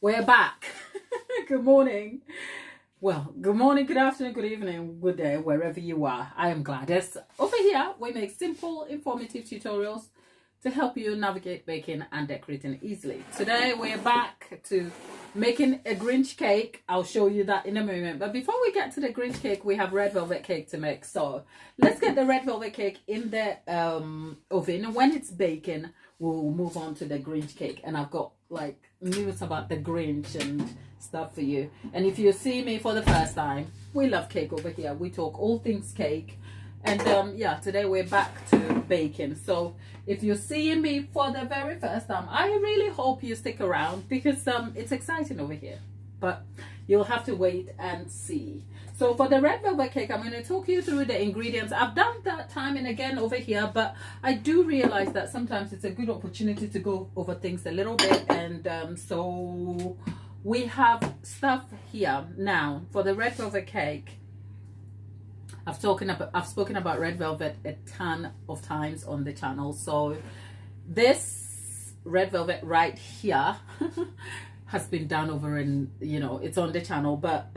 We're back. Good morning. Well, good morning, good afternoon, good evening, good day, wherever you are. I am Gladys. Over here, we make simple, informative tutorials to help you navigate baking and decorating easily. Today, we're back to making a Grinch cake. I'll show you that in a moment. But before we get to the Grinch cake, we have red velvet cake to make. So let's get the red velvet cake in the oven. When it's baking, we'll move on to the Grinch cake. And I've got like news about the Grinch and stuff for you. And if you see me for the first time, we love cake over here. We talk all things cake. And yeah, today we're back to baking. So if you're seeing me for the very first time, I really hope you stick around because it's exciting over here. But you'll have to wait and see. So for the red velvet cake, I'm going to talk you through the ingredients. I've done that time and again over here, but I do realize that sometimes it's a good opportunity to go over things a little bit. And so we have stuff here now for the red velvet cake. I've spoken about red velvet a ton of times on the channel. So this red velvet right here has been done over and it's on the channel. But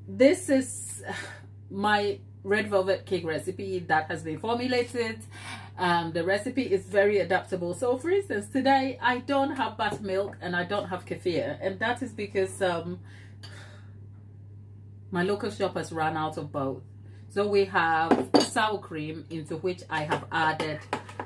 this is my red velvet cake recipe that has been formulated. The recipe is very adaptable. So for instance, today I don't have buttermilk and I don't have kefir, and that is because my local shop has run out of both. So we have sour cream, into which I have added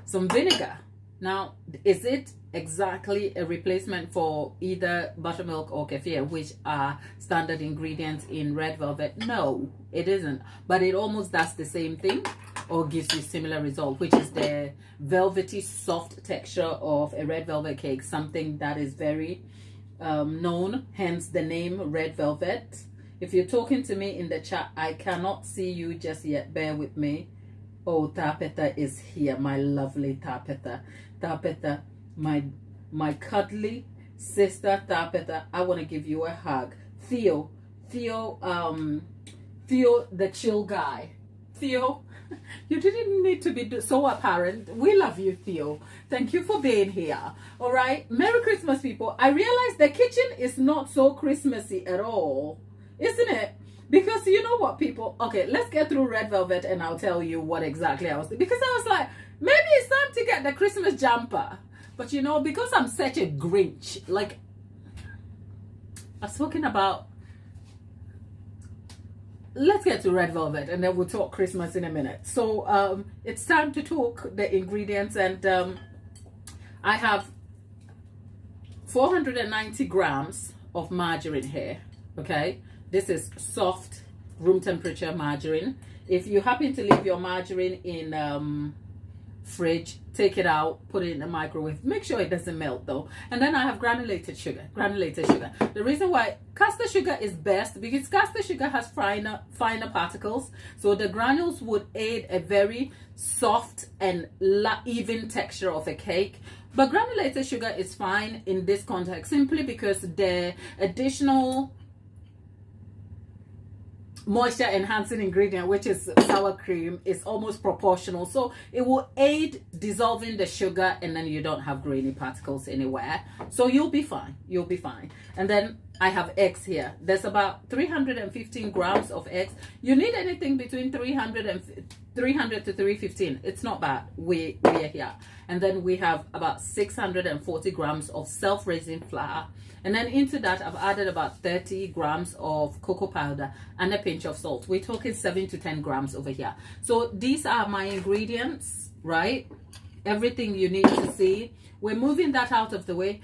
some vinegar. Now, is it exactly a replacement for either buttermilk or kefir, which are standard ingredients in red velvet? No, it isn't. But it almost does the same thing or gives you similar result, which is the velvety soft texture of a red velvet cake, something that is very known, hence the name red velvet. If you're talking to me in the chat, I cannot see you just yet. Bear with me. Oh, Tapeta is here. My lovely Tapeta. Tapeta, my cuddly sister Tapeta. I want to give you a hug. Theo, the chill guy. Theo, you didn't need to be so apparent. We love you, Theo. Thank you for being here. All right. Merry Christmas, people. I realize the kitchen is not so Christmassy at all. Isn't it? Because you know what, people? Okay, let's get through red velvet and I'll tell you what exactly I was doing. Because I was like, maybe it's time to get the Christmas jumper. But because I'm such a Grinch, like I've spoken about, let's get to red velvet and then we'll talk Christmas in a minute. So it's time to talk the ingredients, and I have 490 grams of margarine here. Okay. This is soft room temperature margarine. If you happen to leave your margarine in fridge, take it out, put it in the microwave. Make sure it doesn't melt though. And then I have granulated sugar. The reason why caster sugar is best because caster sugar has finer particles. So the granules would aid a very soft and even texture of a cake. But granulated sugar is fine in this context simply because the additional moisture enhancing ingredient, which is sour cream, is almost proportional, so it will aid dissolving the sugar and then you don't have grainy particles anywhere, so you'll be fine. And then I have eggs here. There's about 315 grams of eggs. You need anything between 300 to 315. It's not bad. We're here. And then we have about 640 grams of self-raising flour. And then into that, I've added about 30 grams of cocoa powder and a pinch of salt. We're talking 7 to 10 grams over here. So these are my ingredients, right? Everything you need to see. We're moving that out of the way.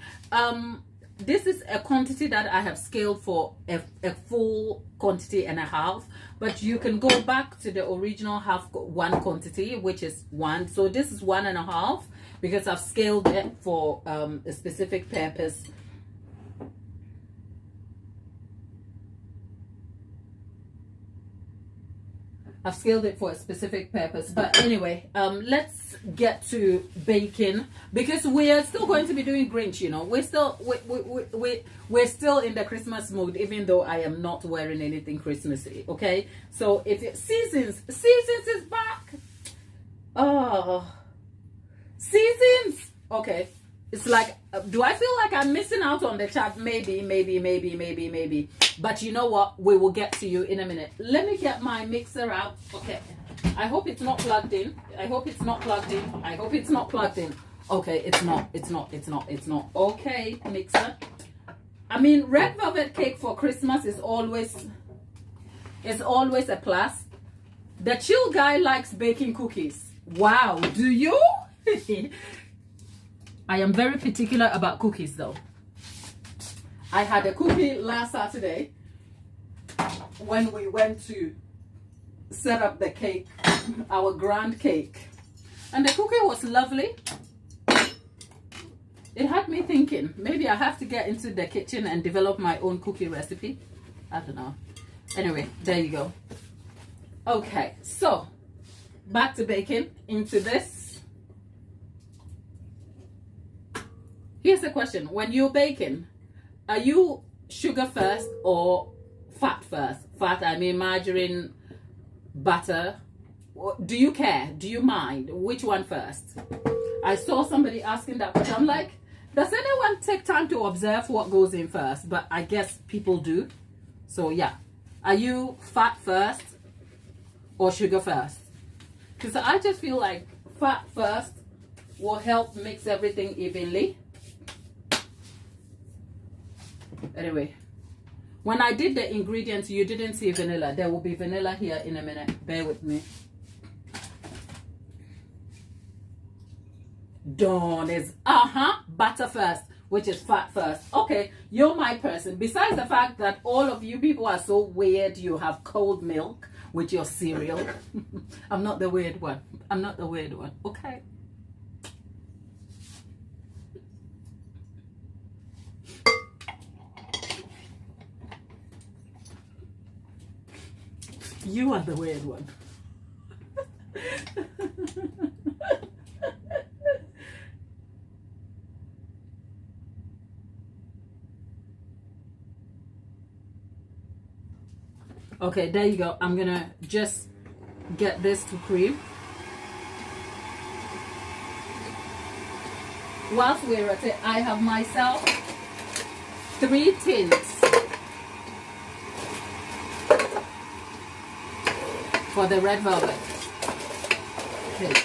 This is a quantity that I have scaled for a full quantity and a half, but you can go back to the original one quantity, which is 1. So this is 1.5 because I've scaled it for a specific purpose. I've scaled it for a specific purpose. But anyway, let's get to baking because we are still going to be doing Grinch. We're still in the Christmas mood, even though I am not wearing anything Christmassy. Okay, so if seasons is back. Oh, seasons. Okay, it's like Do I feel like I'm missing out on the chat? Maybe. But you know what? We will get to you in a minute. Let me get my mixer out. Okay. I hope it's not plugged in. I hope it's not plugged in. Okay, it's not. Okay, mixer. I mean, red velvet cake for Christmas is always a plus. The chill guy likes baking cookies. Wow, do you? I am very particular about cookies though. I had a cookie last Saturday when we went to set up the cake, our grand cake. And the cookie was lovely. It had me thinking, maybe I have to get into the kitchen and develop my own cookie recipe. I don't know. Anyway, there you go. Okay, so back to baking into this. Here's the question. When you're baking, are you sugar first or fat first? Fat, I mean margarine, butter. Do you care? Do you mind? Which one first? I saw somebody asking that, but I'm like, does anyone take time to observe what goes in first? But I guess people do. So yeah. Are you fat first or sugar first? Because I just feel like fat first will help mix everything evenly. Anyway, when I did the ingredients, you didn't see vanilla. There will be vanilla here in a minute. Bear with me. Dawn is butter first, which is fat first. Okay, you're my person. Besides the fact that all of you people are so weird, you have cold milk with your cereal. I'm not the weird one. Okay. You are the weird one. Okay, there you go. I'm gonna just get this to cream. Whilst we're at it, I have myself 3 tins for the red velvet. Okay.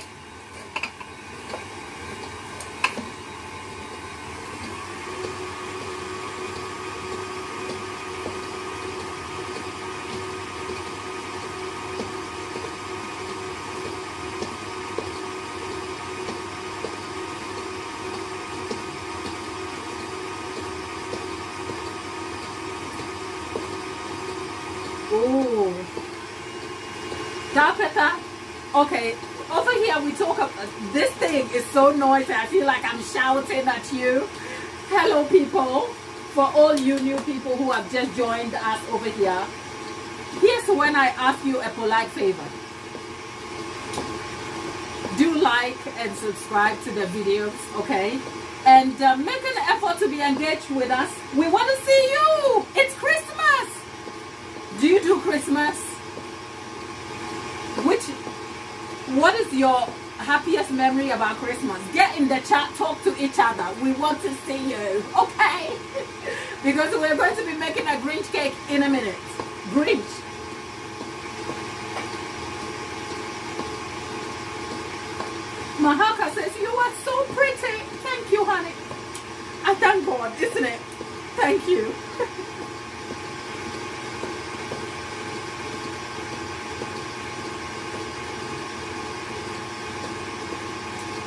Oh, Tapeta. Okay, over here we talk about this thing is so noisy. I feel like I'm shouting at you. Hello, people. For all you new people who have just joined us over here, here's when I ask you a polite favor. Do like and subscribe to the videos, okay? And make an effort to be engaged with us. We want to see you. It's Christmas. Do you do Christmas? What is your happiest memory about Christmas? Get in the chat, talk to each other. We want to see you, okay? Because we're going to be making a Grinch cake in a minute. Grinch. Mahaka says, you are so pretty. Thank you, honey. I thank God, isn't it? Thank you.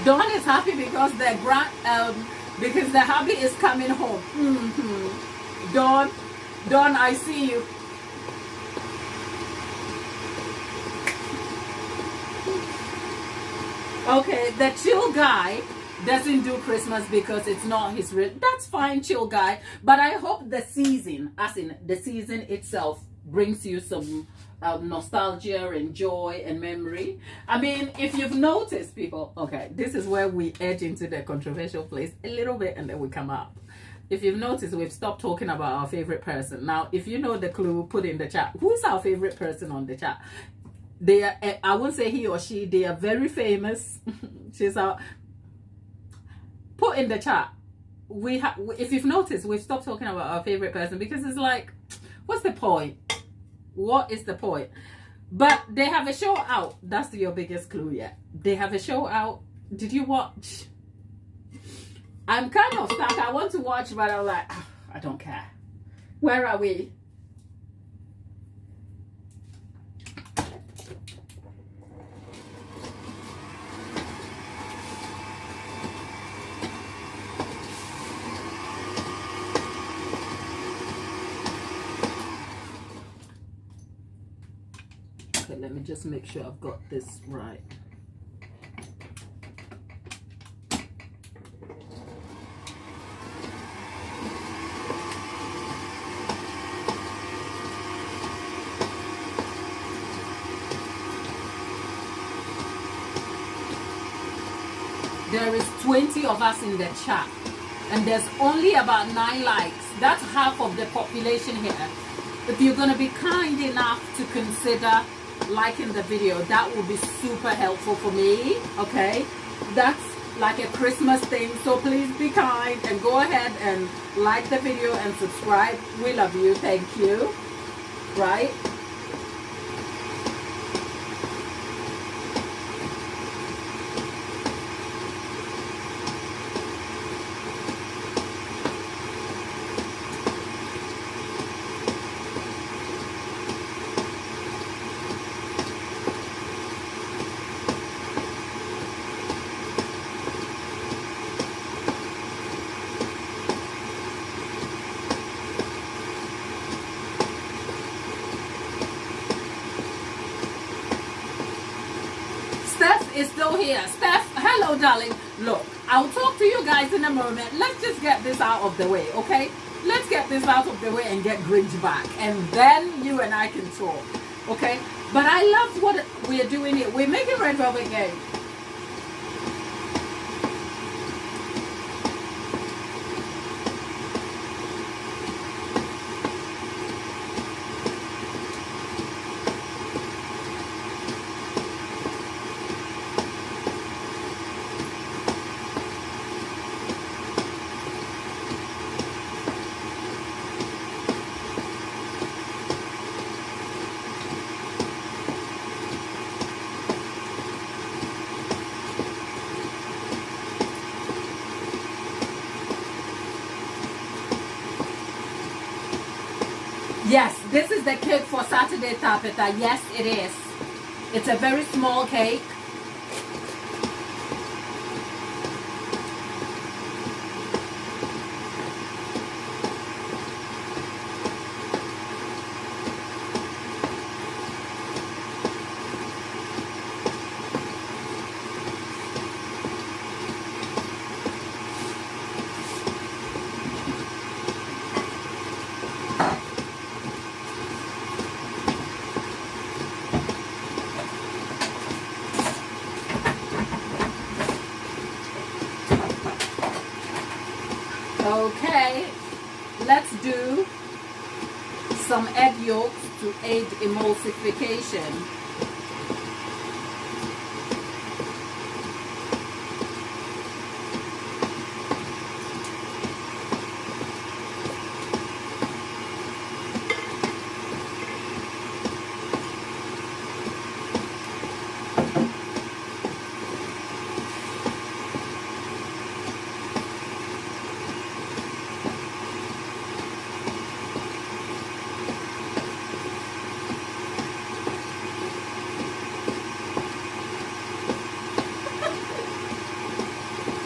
Dawn is happy because because the hubby is coming home. Dawn, I see you. Okay, the chill guy doesn't do Christmas because it's not his real. That's fine, chill guy. But I hope the season, as in the season itself, brings you some nostalgia and joy and memory. I mean, if you've noticed, people, okay, this is where we edge into the controversial place a little bit and then we come up. If you've noticed, we've stopped talking about our favorite person. Now, if you know the clue, put in the chat. Who's our favorite person on the chat? They are, I won't say he or she, they are very famous. She's our, put in the chat. if you've noticed, we've stopped talking about our favorite person because it's like, what's the point? What is the point? But they have a show out. That's your biggest clue yet. They have a show out. Did you watch? I'm kind of stuck. I want to watch, but I'm like, oh, I don't care. Where are we? Okay, let me just make sure I've got this right. There is 20 of us in the chat and there's only about 9 likes. That's half of the population here. If you're going to be kind enough to consider liking the video, that will be super helpful for me. Okay, that's like a Christmas thing, so please be kind and go ahead and like the video and subscribe. We love you. Thank you. Right? Is still here. Steph, hello darling. Look, I'll talk to you guys in a moment. Let's just get this out of the way, okay? Let's get this out of the way and get Grinch back, and then you and I can talk, okay? But I love what we're doing here. We're making red velvet cake. Yes, this is the cake for Saturday Tapeta. Yes, it is. It's a very small cake. Okay, let's do some egg yolks to aid emulsification.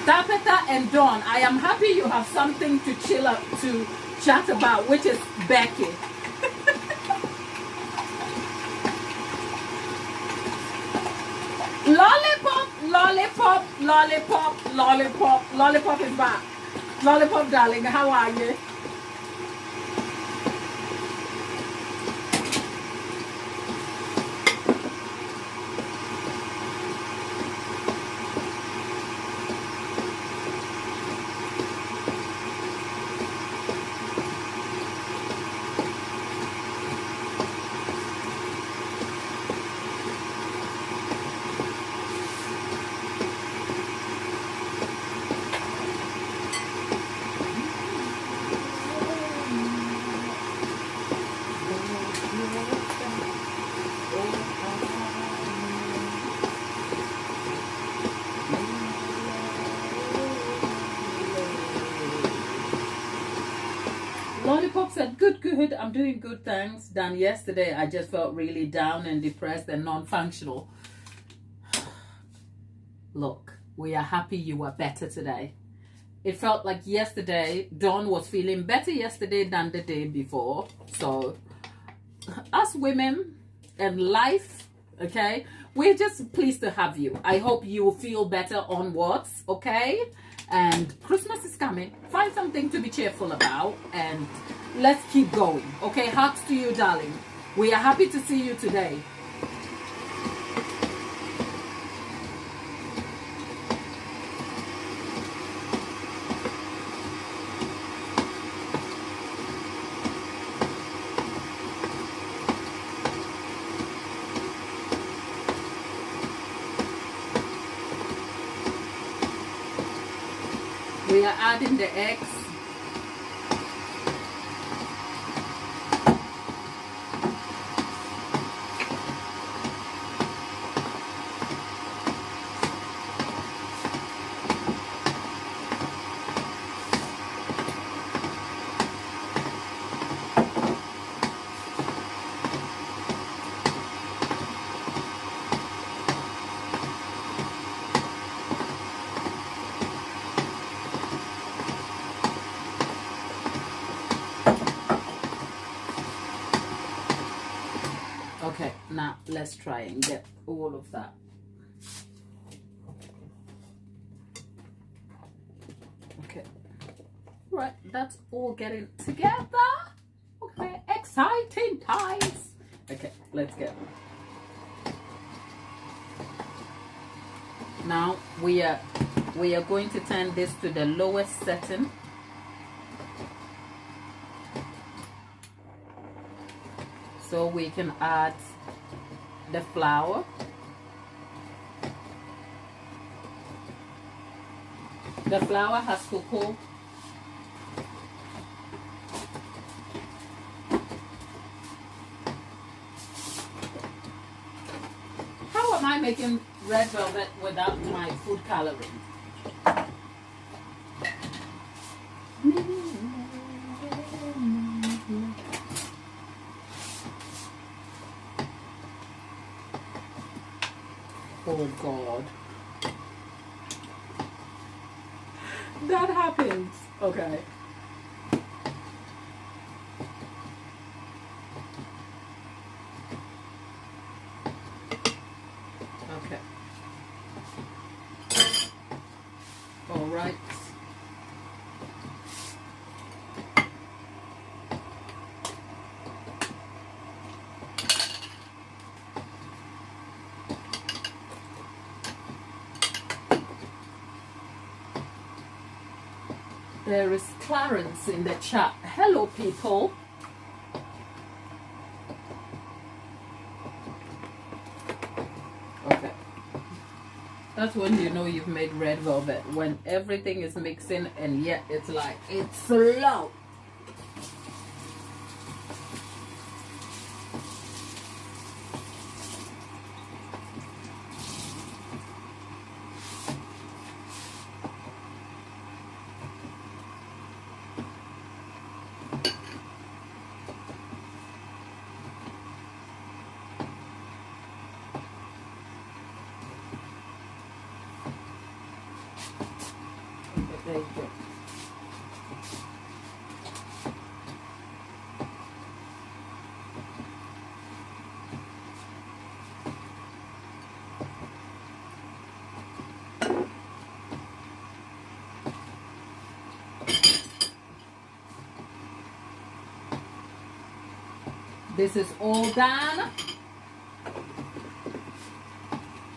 Tapeta and Dawn, I am happy you have something to chill up to chat about, which is Becky. Lollipop, lollipop, lollipop, lollipop, lollipop is back. Lollipop, darling, how are you? good. I'm doing good, thanks. Dan, yesterday I just felt really down and depressed and non-functional. Look, we are happy you are better today. It felt like yesterday, Dawn was feeling better yesterday than the day before. So, us women and life, okay, we're just pleased to have you. I hope you feel better onwards, okay? And Christmas is coming. Find something to be cheerful about and let's keep going, okay? Hugs to you, darling. We are happy to see you today. We are adding the eggs. Okay, now let's try and get all of that. Okay, right, that's all getting together. Okay, exciting times. Okay, let's get. Now we are going to turn this to the lowest setting. So we can add the flour. The flour has cocoa. How am I making red velvet without my food coloring? Oh God. That happens. Okay. Okay. All right. There is Clarence in the chat. Hello, people. Okay. That's when you know you've made red velvet. When everything is mixing and yet it's like, it's slow. There you go. This is all done.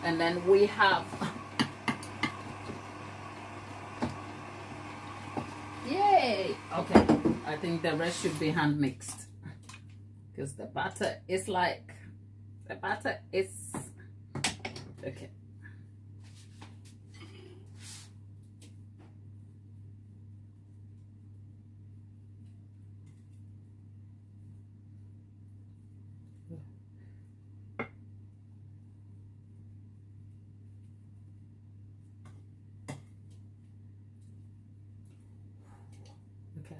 And then we have, yay! Okay, I think the rest should be hand mixed because the batter is like, okay. Okay.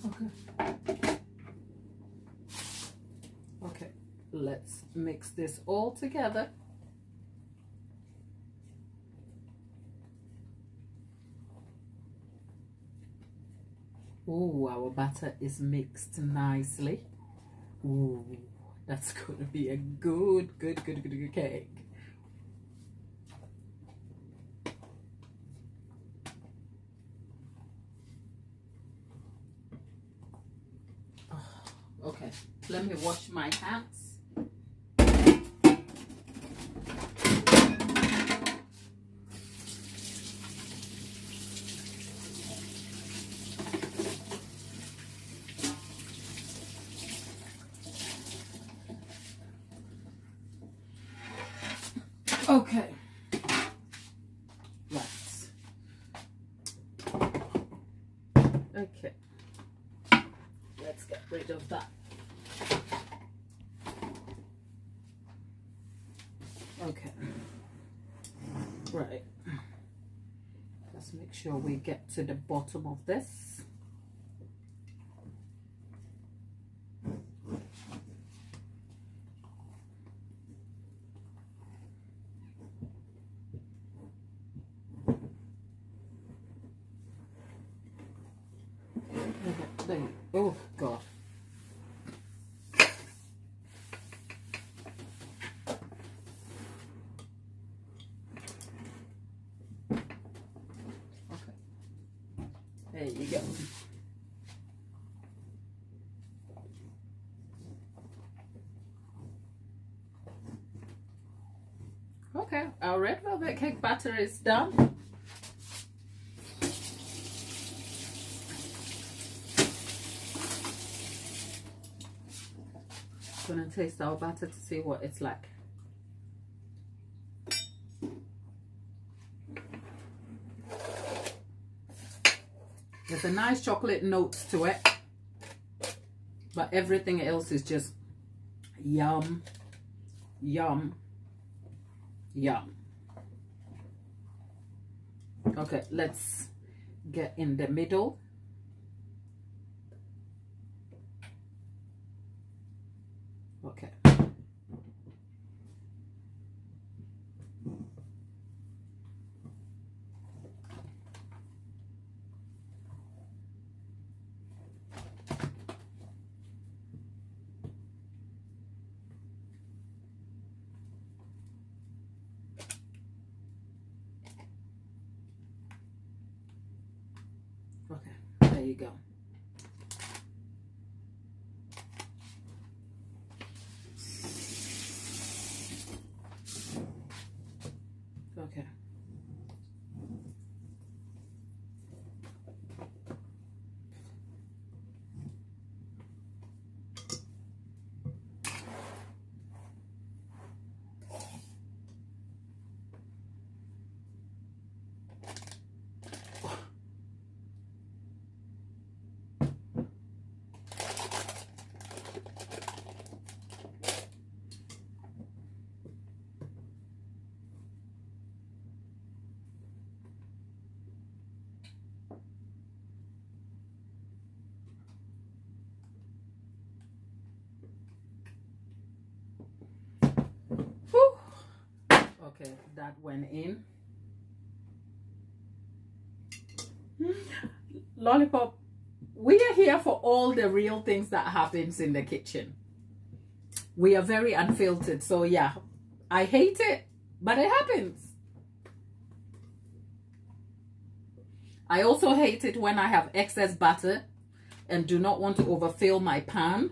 Okay. Okay, let's mix this all together. Ooh, our batter is mixed nicely. Ooh, that's going to be a good cake. Oh, okay, let me wash my hands. Okay, right. Okay, let's get rid of that. Okay, right. Let's make sure we get to the bottom of this. Oh God. Okay. There you go. Okay, our red velvet cake batter is done. Gonna taste our batter to see what it's like. There's a nice chocolate note to it, but everything else is just yum, yum, yum. Okay, let's get in the middle. Okay. Okay, there you go. Okay. Whew. Okay, that went in. Lollipop, we are here for all the real things that happens in the kitchen. We are very unfiltered, so yeah, I hate it, but it happens. I also hate it when I have excess butter and do not want to overfill my pan.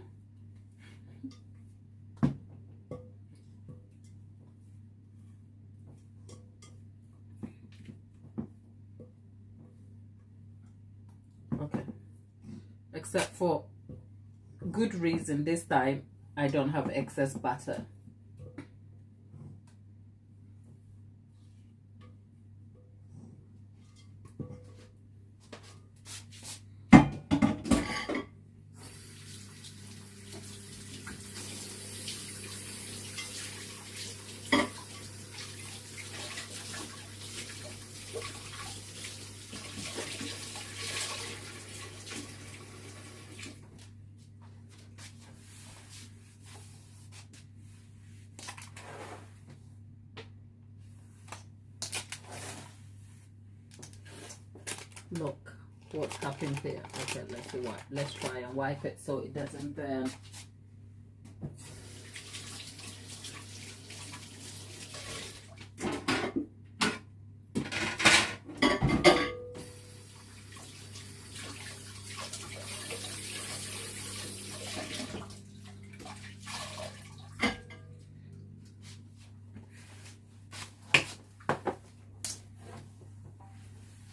Okay, except for good reason, this time I don't have excess butter. Look what's happened here. Okay, let's see what. Let's try and wipe it so it doesn't burn.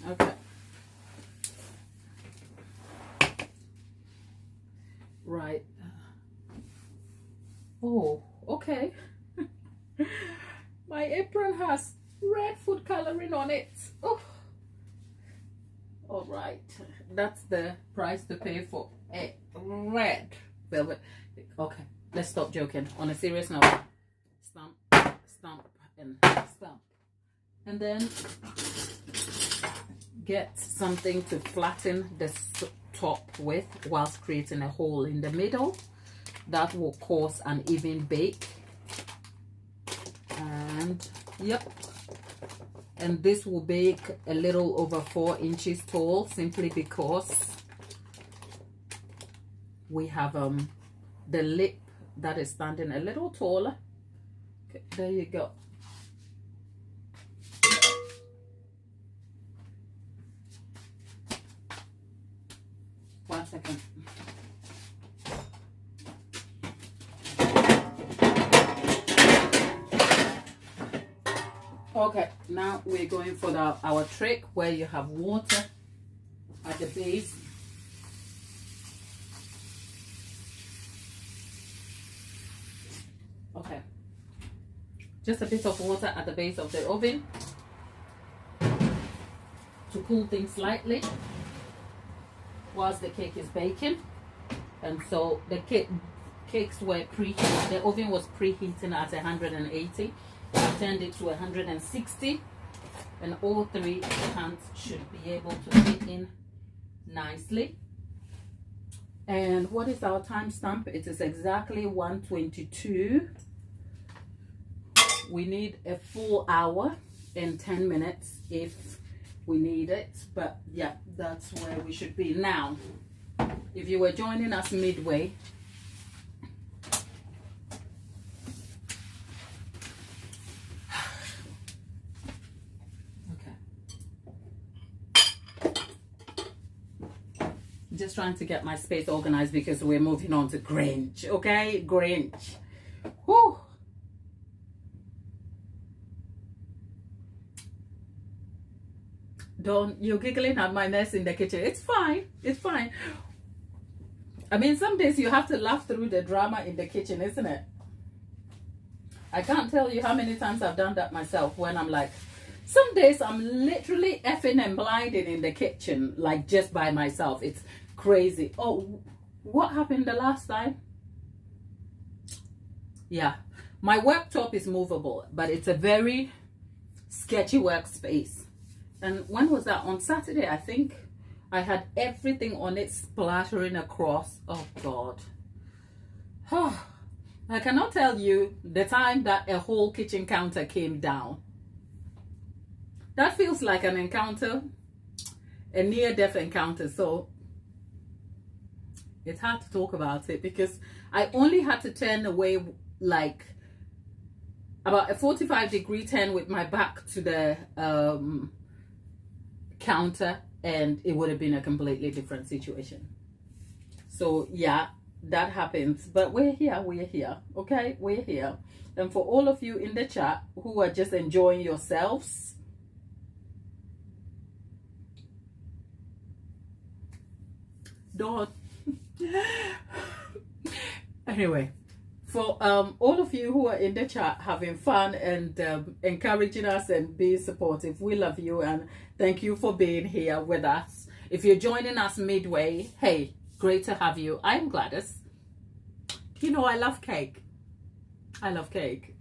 Okay. Right. Oh, okay. My apron has red food coloring on it. Oh. All right. That's the price to pay for a red velvet. Okay, let's stop joking. On a serious note, stamp, stamp, and stamp. And then get something to flatten the top with whilst creating a hole in the middle. That will cause an even bake. And yep, and this will bake a little over 4 inches tall, simply because we have the lip that is standing a little taller. Okay, there you go. One second. Okay, now we're going for our trick where you have water at the base. Okay, just a bit of water at the base of the oven to cool things slightly whilst the cake is baking. And so the cakes were preheated. The oven was preheating at 180. I turned it to 160, and all 3 hands should be able to fit in nicely. And what is our time stamp? It is exactly 1:22. We need a full hour and 10 minutes if we need it, but yeah, that's where we should be. Now, if you were joining us midway, just trying to get my space organized because we're moving on to Grinch. Okay, Grinch. Whew. You're giggling at my mess in the kitchen. It's fine, it's fine. I mean, some days you have to laugh through the drama in the kitchen, isn't it? I can't tell you how many times I've done that myself, when I'm like, some days I'm literally effing and blinding in the kitchen, like just by myself. It's crazy. Oh, what happened the last time? Yeah, my worktop is movable, but it's a very sketchy workspace. And when was that? On Saturday, I think. I had everything on it splattering across. Oh God. I cannot tell you the time that a whole kitchen counter came down. That feels like an encounter, a near-death encounter. So it's hard to talk about it because I only had to turn away like about a 45-degree turn with my back to the counter, and it would have been a completely different situation. So yeah, that happens, but we're here, okay, we're here. And for all of you in the chat who are just enjoying yourselves, don't anyway, for all of you who are in the chat having fun and encouraging us and being supportive, we love you and thank you for being here with us. If you're joining us midway, hey, great to have you. I'm Gladys. You know, I love cake. I love cake.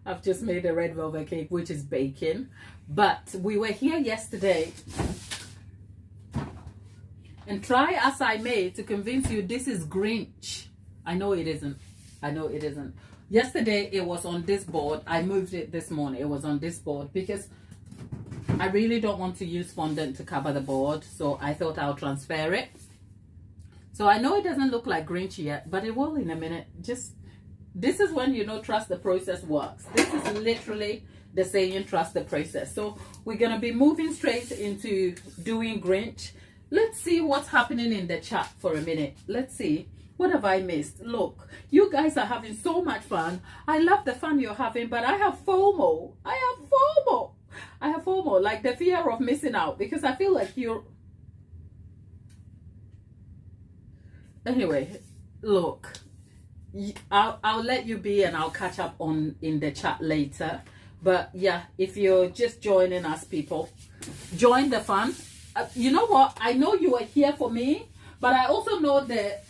I've just made a red velvet cake, which is baking, but we were here yesterday, and try as I may to convince you this is Grinch. I know it isn't. I know it isn't. Yesterday it was on this board. I moved it this morning. It was on this board because I really don't want to use fondant to cover the board, so I thought I'll transfer it. So I know it doesn't look like Grinch yet, but it will in a minute. Just, this is when you know trust the process works. This is literally the saying, trust the process. So we're going to be moving straight into doing Grinch. Let's see what's happening in the chat for a minute. Let's see. What have I missed? Look, you guys are having so much fun. I love the fun you're having, but I have FOMO. I have FOMO, like the fear of missing out, because I feel like you're... Anyway, look, I'll let you be and I'll catch up in the chat later. But yeah, if you're just joining us, people, join the fun. You know what? I know you are here for me, but I also know that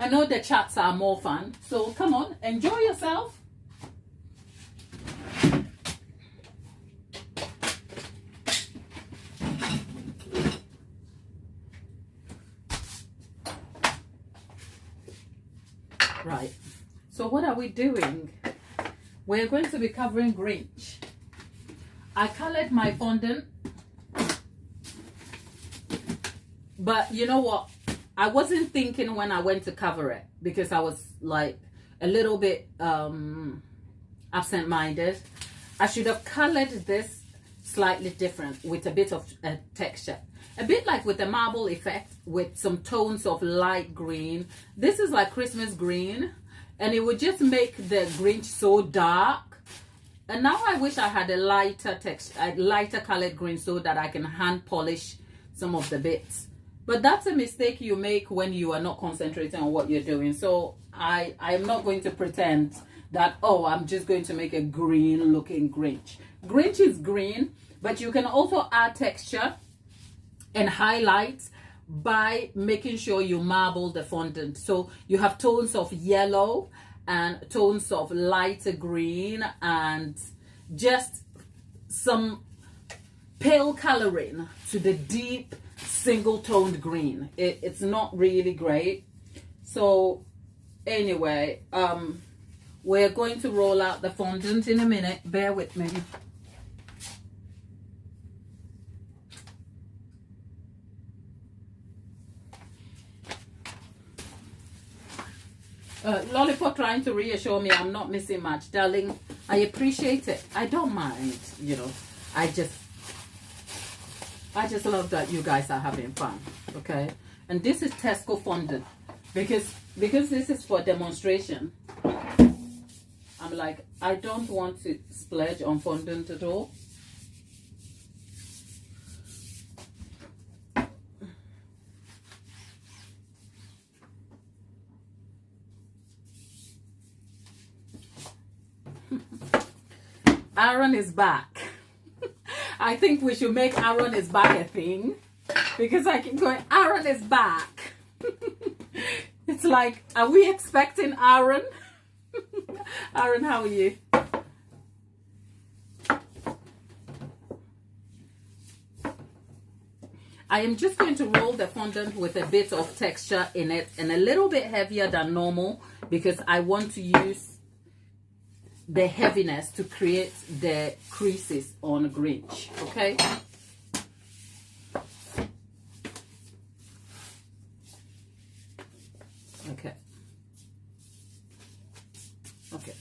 I know the chats are more fun. So come on, enjoy yourself. Right. So what are we doing? We're going to be covering Grinch. I colored my fondant. But you know what? I wasn't thinking when I went to cover it, because I was like a little bit absent-minded. I should have colored this slightly different with a bit of texture. A bit like with the marble effect, with some tones of light green. This is like Christmas green, and it would just make the Grinch so dark. And now I wish I had a lighter texture, a lighter colored green, so that I can hand polish some of the bits. But that's a mistake you make when you are not concentrating on what you're doing. So I am not going to pretend that, oh, I'm just going to make a green looking Grinch. Grinch is green, but you can also add texture and highlights by making sure you marble the fondant. So you have tones of yellow and tones of lighter green and just some pale coloring to the deep single toned green. It's not really great. So anyway, we're going to roll out the fondant in a minute. Bear with me. Lollipop trying to reassure me I'm not missing much. Darling, I appreciate it. I don't mind, you know. I just love that you guys are having fun, okay? And this is Tesco fondant, because this is for demonstration. I'm like, I don't want to splurge on fondant at all. Aaron is back. I think we should make Aaron is back a thing, because I keep going, Aaron is back. It's like, are we expecting Aaron? Aaron, how are you? I am just going to roll the fondant with a bit of texture in it and a little bit heavier than normal, because I want to use the heaviness to create the creases on Grinch, okay? Okay. Okay.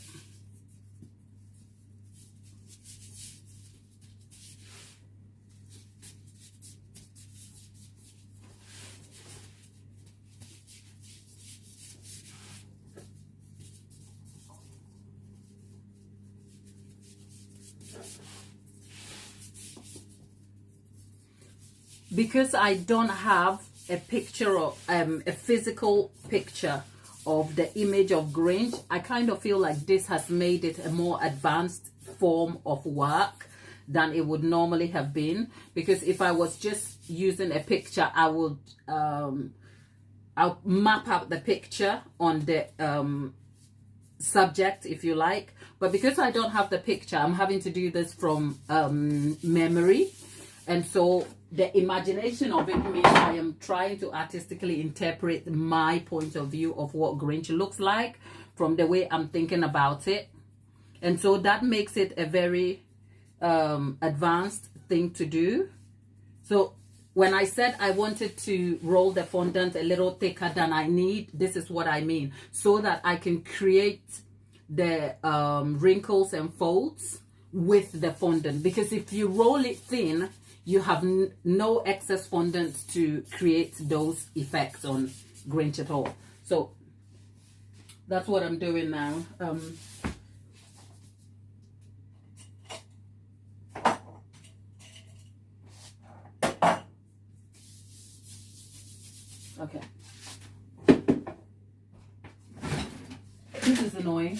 Because I don't have a picture of a physical picture of the image of Grinch, I kind of feel like this has made it a more advanced form of work than it would normally have been. Because if I was just using a picture, I would I'll map out the picture on the subject, if you like. But because I don't have the picture, I'm having to do this from memory, and so the imagination of it means I am trying to artistically interpret my point of view of what Grinch looks like from the way I'm thinking about it. And so that makes it a very advanced thing to do. So when I said I wanted to roll the fondant a little thicker than I need, this is what I mean, so that I can create the wrinkles and folds with the fondant. Because if you roll it thin, you have no excess fondant to create those effects on Grinch at all. So that's what I'm doing now. Okay. This is annoying.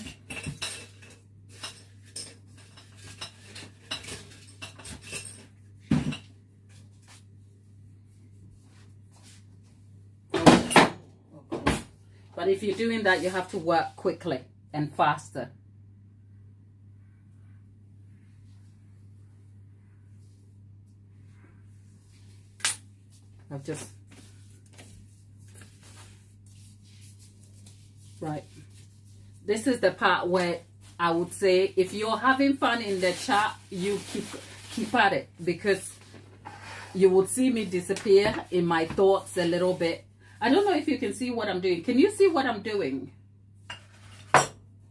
But if you're doing that, you have to work quickly and faster. I've just... Right. This is the part where I would say if you're having fun in the chat, you keep at it, because you would see me disappear in my thoughts a little bit. I don't know if you can see what I'm doing. Can you see what I'm doing?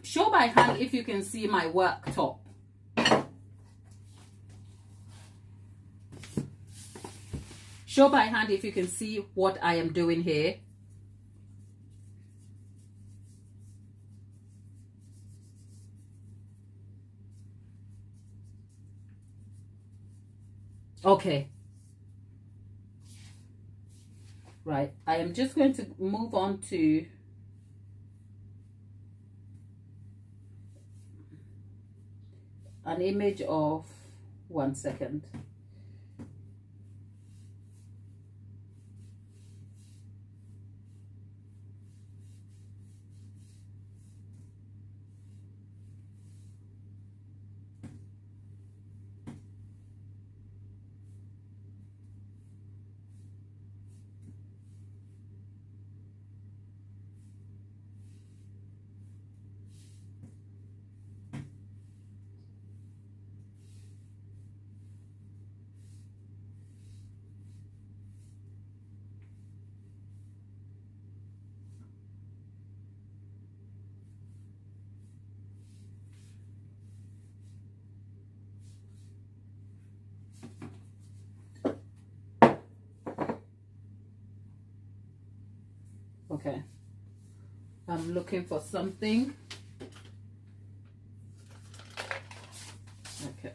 Show by hand if you can see my work top. Show by hand if you can see what I am doing here. Okay. Right. I am just going to move on to an image of 1 second. Okay, I'm looking for something. Okay.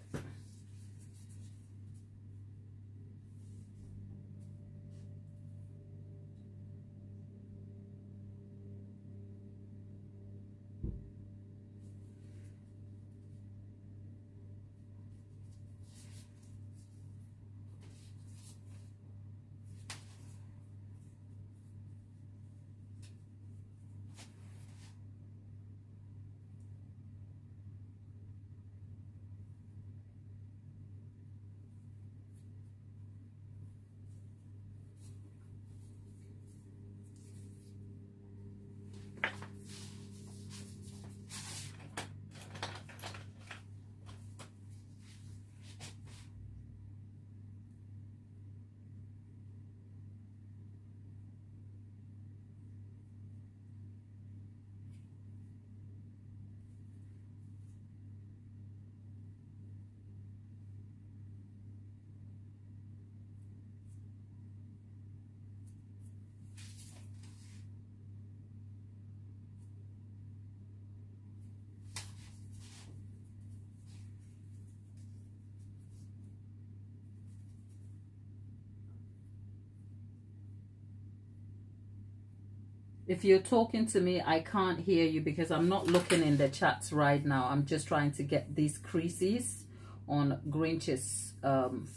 If you're talking to me, I can't hear you because I'm not looking in the chats right now. I'm just trying to get these creases on Grinch's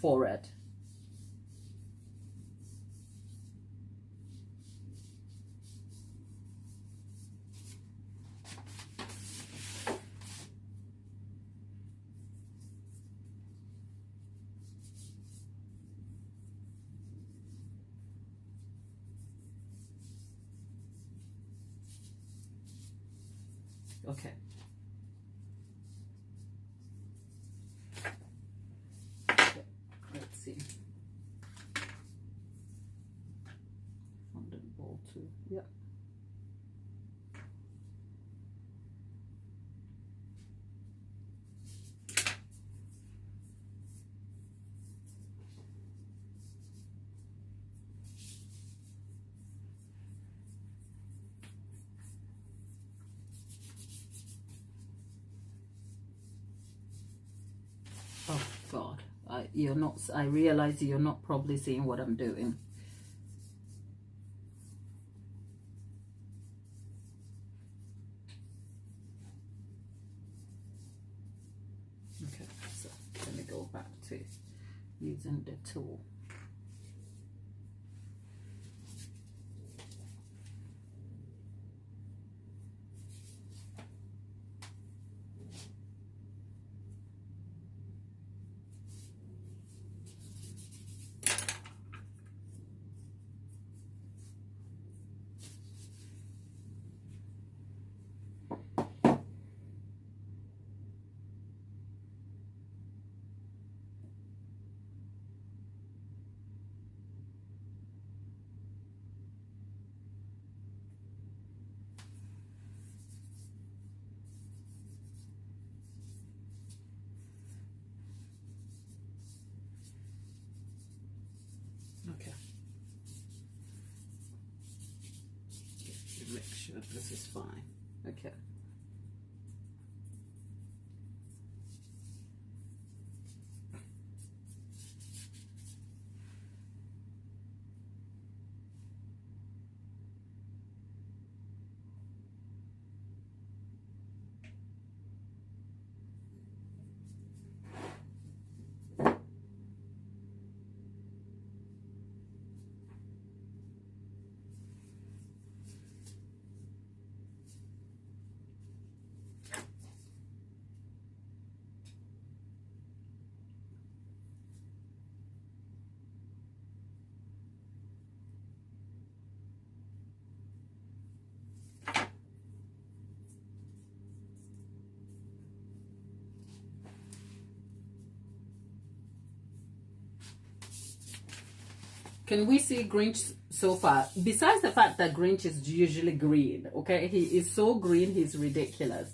forehead. Okay. 2. Yeah. Oh God, you're not. I realize you're not probably seeing what I'm doing. Okay, so let me go back to using the tool. Okay. Make sure this is fine. Okay. Can we see Grinch so far? Besides the fact that Grinch is usually green, okay? He is so green, he's ridiculous.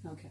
Okay.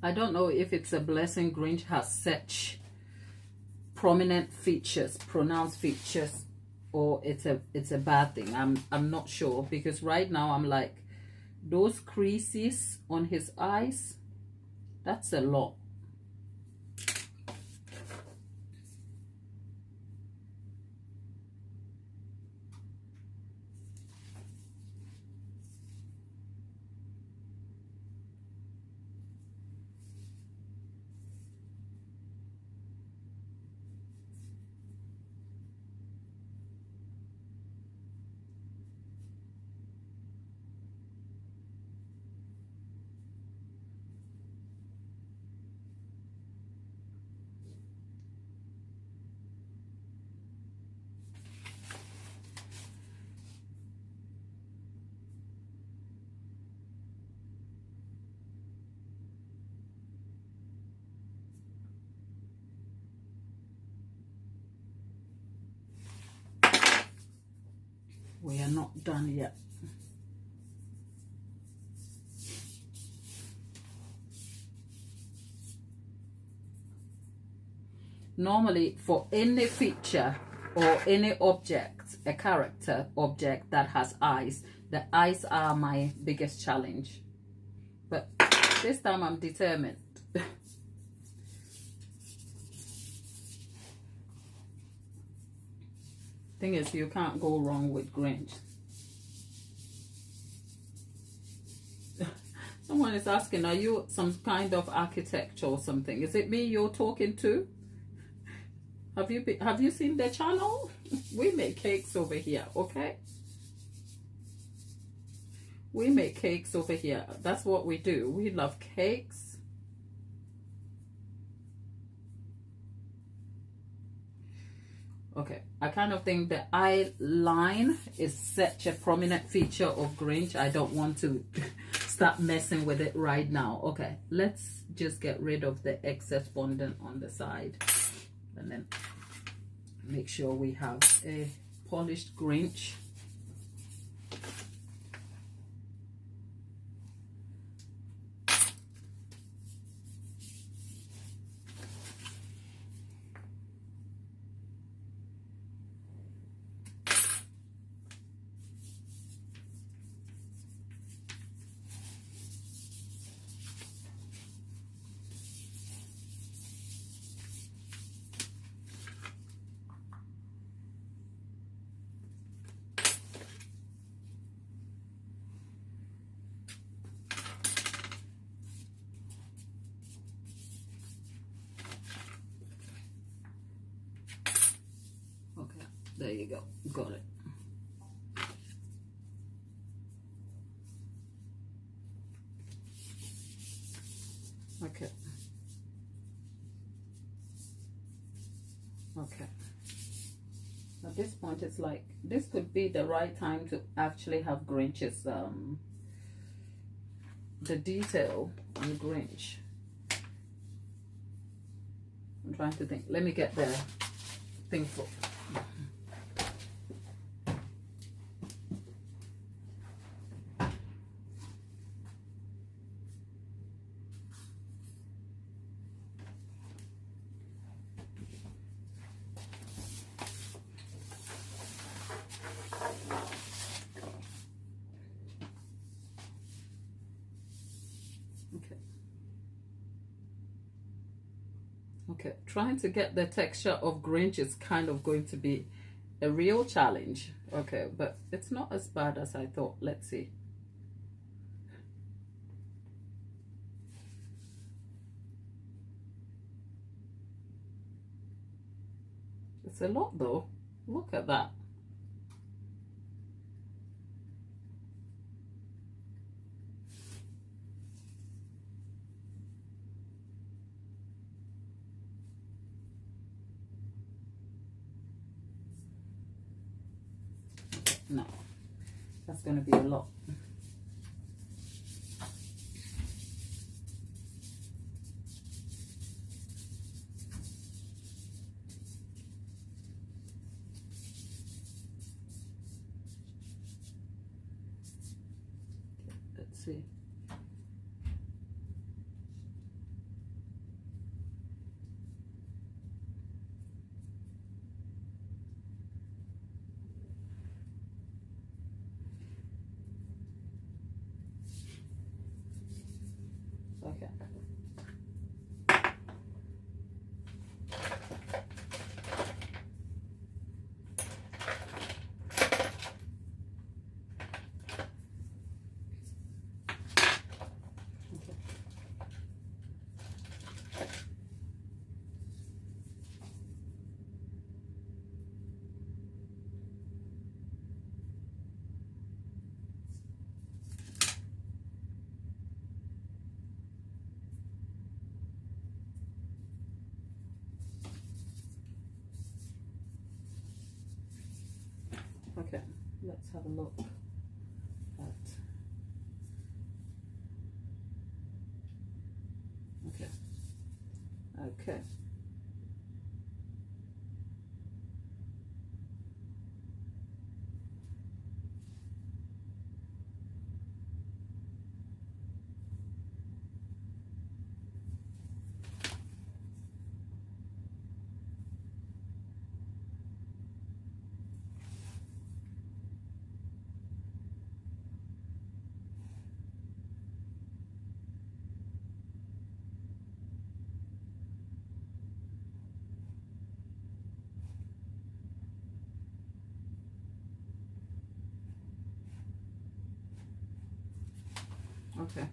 I don't know if it's a blessing Grinch has such prominent features, pronounced features, or it's a bad thing. I'm not sure, because right now I'm like, those creases on his eyes, that's a lot. We are not done yet. Normally, for any feature or any object, a character object that has eyes, the eyes are my biggest challenge. But this time I'm determined. Thing is, you can't go wrong with Grinch. Someone is asking, are you some kind of architect or something? Is it me you're talking to? Have you seen the channel? We make cakes over here, okay? We make cakes over here. That's what we do. We love cakes. Okay, I kind of think the eye line is such a prominent feature of Grinch. I don't want to start messing with it right now. Okay, let's just get rid of the excess fondant on the side. And then make sure we have a polished Grinch. There you go. Got it. Okay. Okay. At this point, it's like, this could be the right time to actually have Grinch's, the detail on Grinch. I'm trying to think. Let me get the thing for. Okay, trying to get the texture of Grinch is kind of going to be a real challenge. Okay, but it's not as bad as I thought. Let's see. It's a lot though. Look at that. No, that's going to be a lot. Let's see. Okay. Okay, let's have a look at. Okay. Okay. Okay.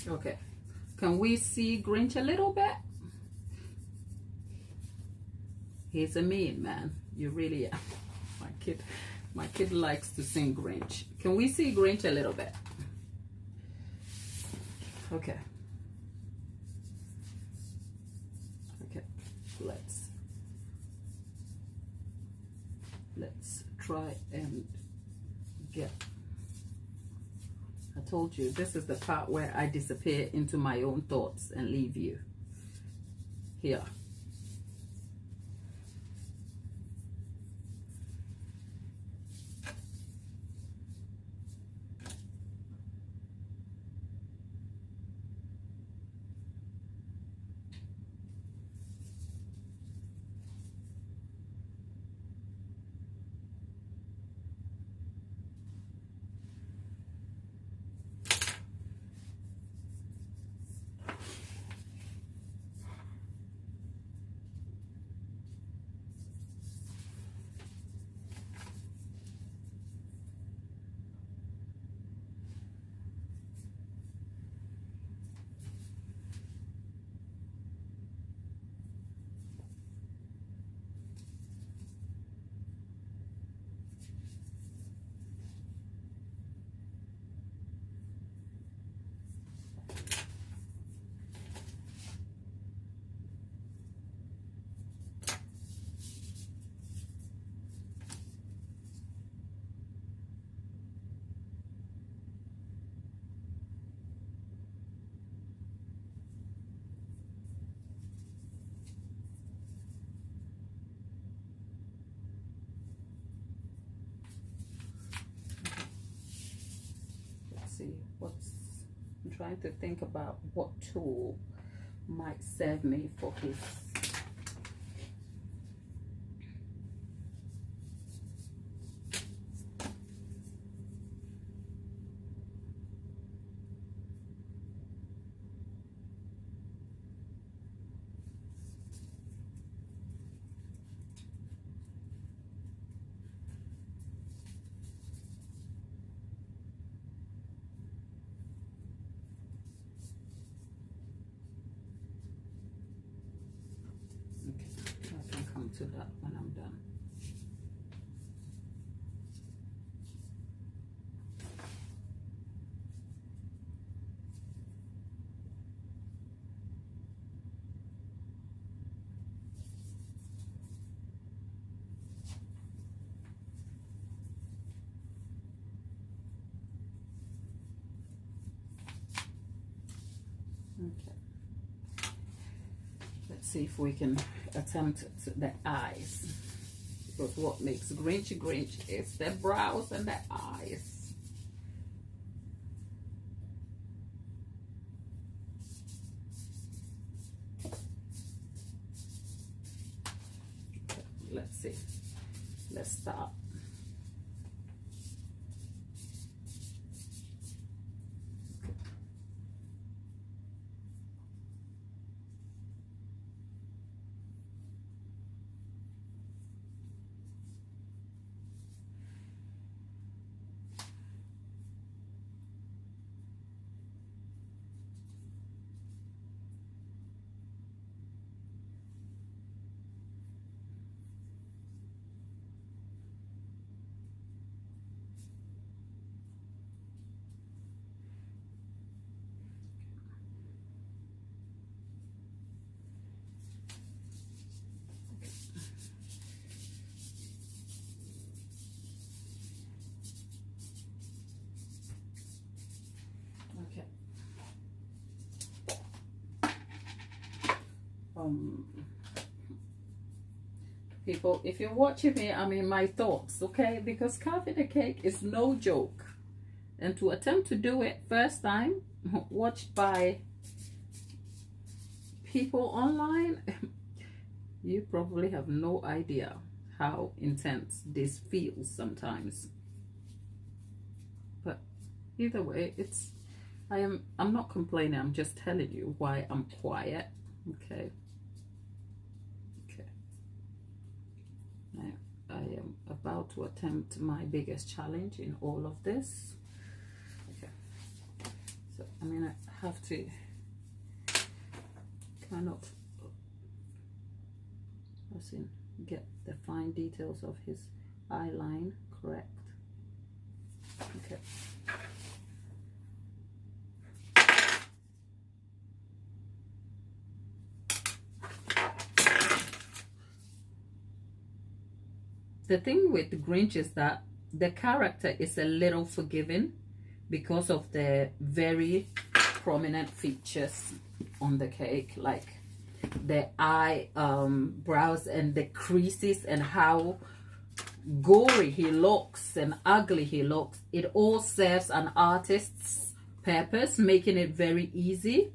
Okay. Can we see Grinch a little bit? He's a mean man. You really are. My kid likes to sing Grinch. Can we see Grinch a little bit? Okay. Okay. Let's try and get. I told you this is the part where I disappear into my own thoughts and leave you here. See I'm trying to think about what tool might serve me for his. To that when I'm done. Okay. Let's see if we can attempt the eyes. Because what makes Grinch Grinch is the brows and the eyes. Okay, let's see. Let's start. People, if you're watching me, I'm in my thoughts, okay? Because carving a cake is no joke, and to attempt to do it first time watched by people online, you probably have no idea how intense this feels sometimes. But either way, I'm not complaining, I'm just telling you why I'm quiet. Okay. Okay. Now I am about to attempt my biggest challenge in all of this. Okay. So I'm gonna have to kind of, let's see, get the fine details of his eye line correct. Okay. The thing with the Grinch is that the character is a little forgiving because of the very prominent features on the cake, like the eye brows and the creases and how gory he looks and ugly he looks. It all serves an artist's purpose, making it very easy,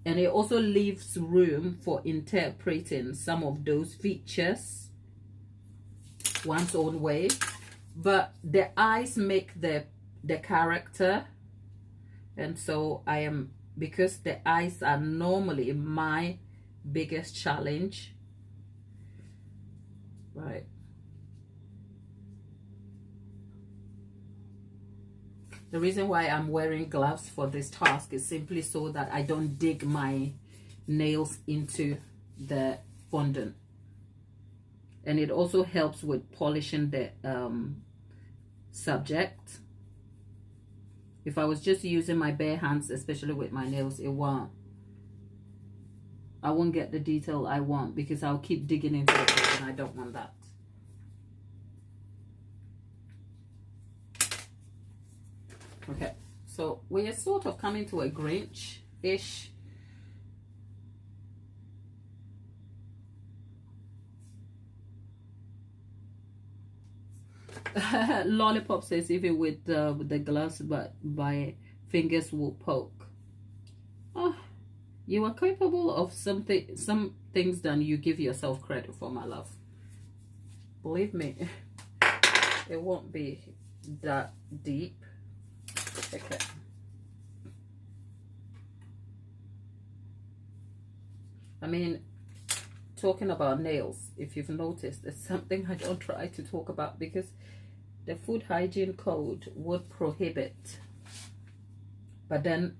and it also leaves room for interpreting some of those features one's own way. But the eyes make the character, and so I am, because the eyes are normally my biggest challenge, right? The reason why I'm wearing gloves for this task is simply so that I don't dig my nails into the fondant. And it also helps with polishing the subject. If I was just using my bare hands, especially with my nails, I won't get the detail I want, because I'll keep digging into it, and I don't want that. Okay, so we are sort of coming to a Grinch-ish. Lollipop says even with the gloves, but my fingers will poke. Oh, you are capable of some things than you give yourself credit for, my love. Believe me, it won't be that deep. Okay. I mean, talking about nails, if you've noticed, it's something I don't try to talk about because the food hygiene code would prohibit. But then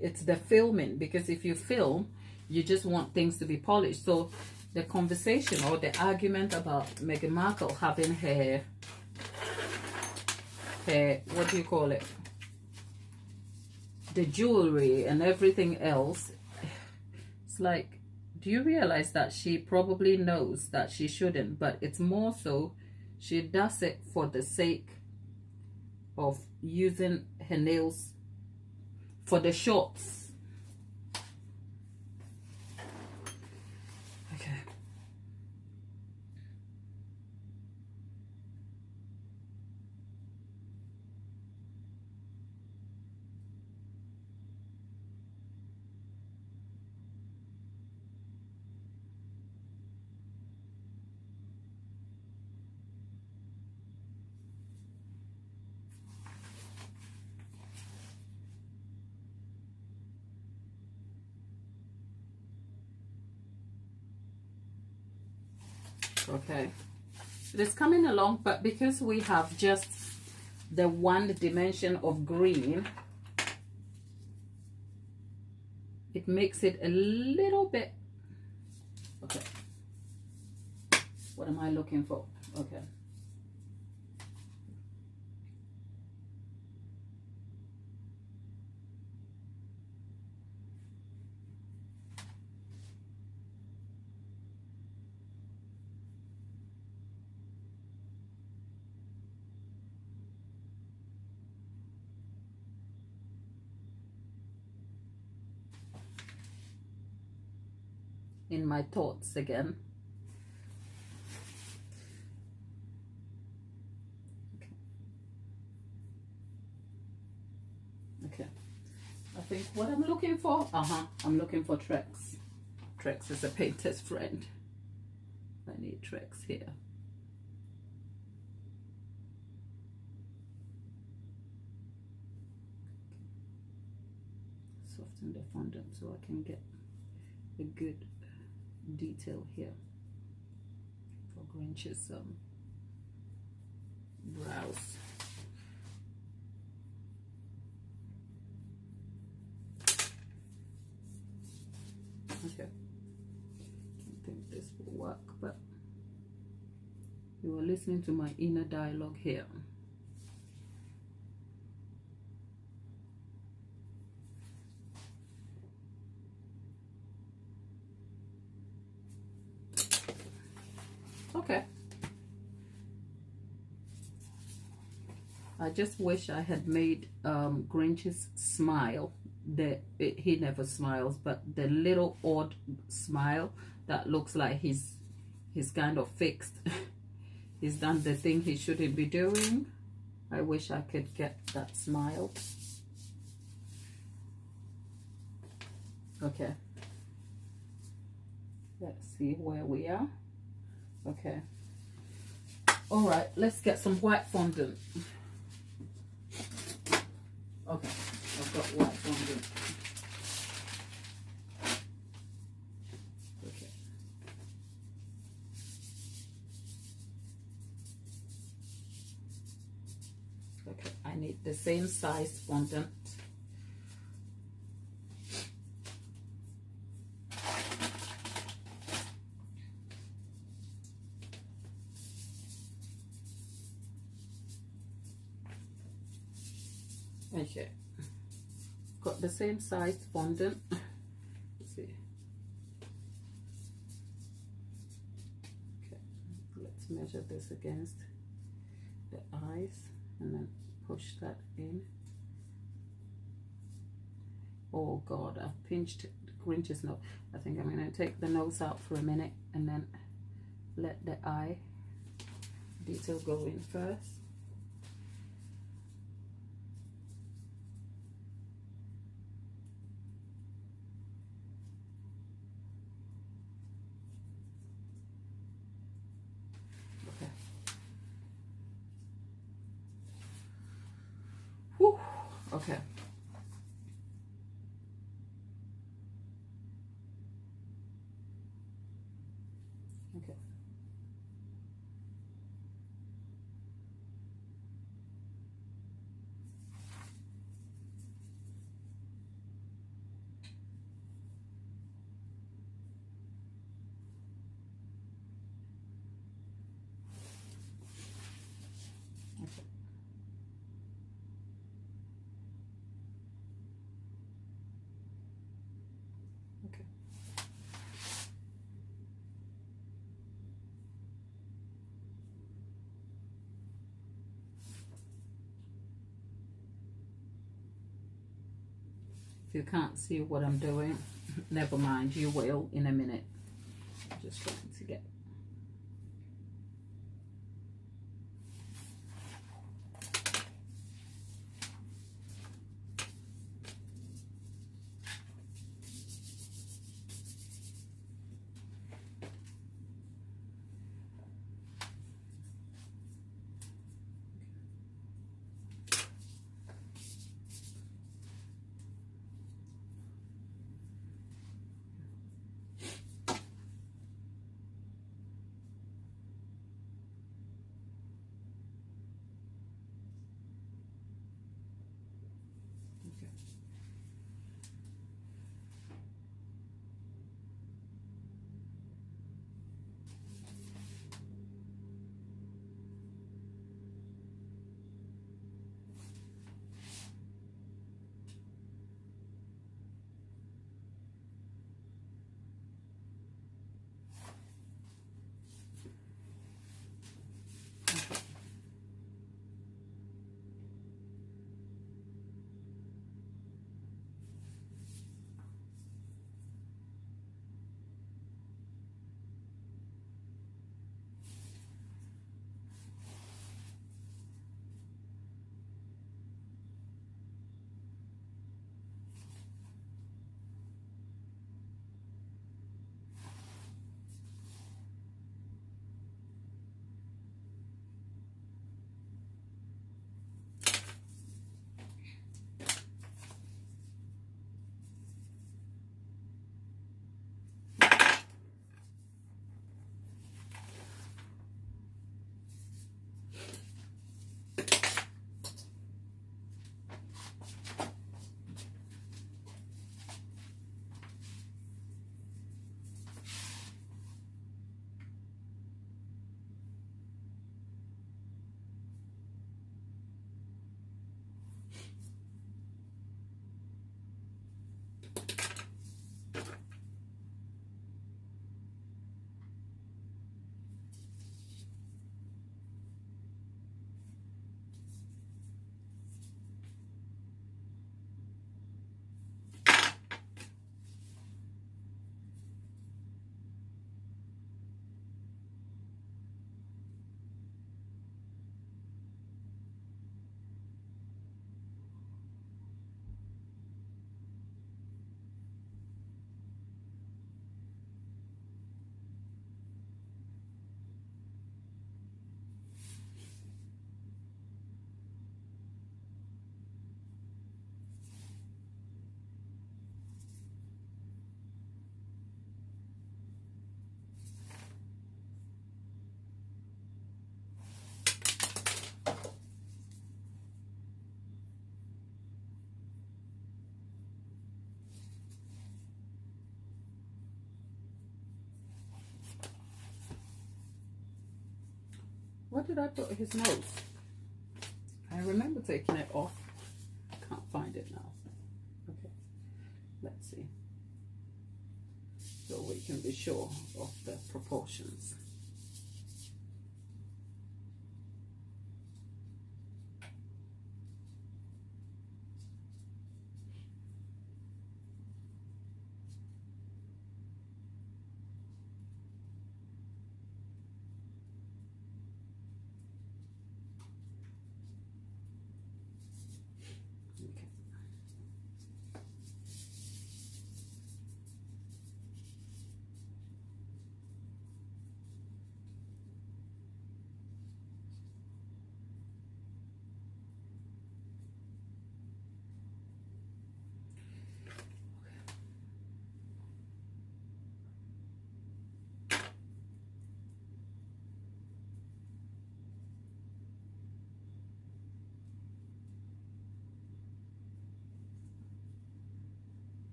it's the filming, because if you film, you just want things to be polished. So the conversation or the argument about Meghan Markle having her what do you call it, the jewelry and everything else, it's like, do you realize that she probably knows that she shouldn't, but it's more so she does it for the sake of using her nails for the shots. Okay. Okay, it is coming along, but because we have just the one dimension of green, it makes it a little bit, okay, what am I looking for? Okay, in my thoughts again. Okay, I think what I'm looking for, I'm looking for Trex. Trex is a painter's friend. I need Trex here. Soften the fondant so I can get a good detail here for Grinch's brows. Okay, I think this will work, but you are listening to my inner dialogue here. Okay. I just wish I had made Grinch's smile. He never smiles, but the little odd smile that looks like he's kind of fixed. He's done the thing he shouldn't be doing. I wish I could get that smile. Okay. Let's see where we are. Okay. All right, let's get some white fondant. Okay, I've got white fondant. Okay. Okay, I need the same size fondant. Okay, got the same size fondant. Let's see. Okay, let's measure this against the eyes and then push that in. Oh God, I've pinched Grinch's nose. I think I'm going to take the nose out for a minute and then let the eye detail go in first. Okay. Okay. If you can't see what I'm doing, never mind, you will in a minute. I'm just trying to get. What did I put his nose? I remember taking it off. Can't find it now. Okay, let's see. So we can be sure of the proportions.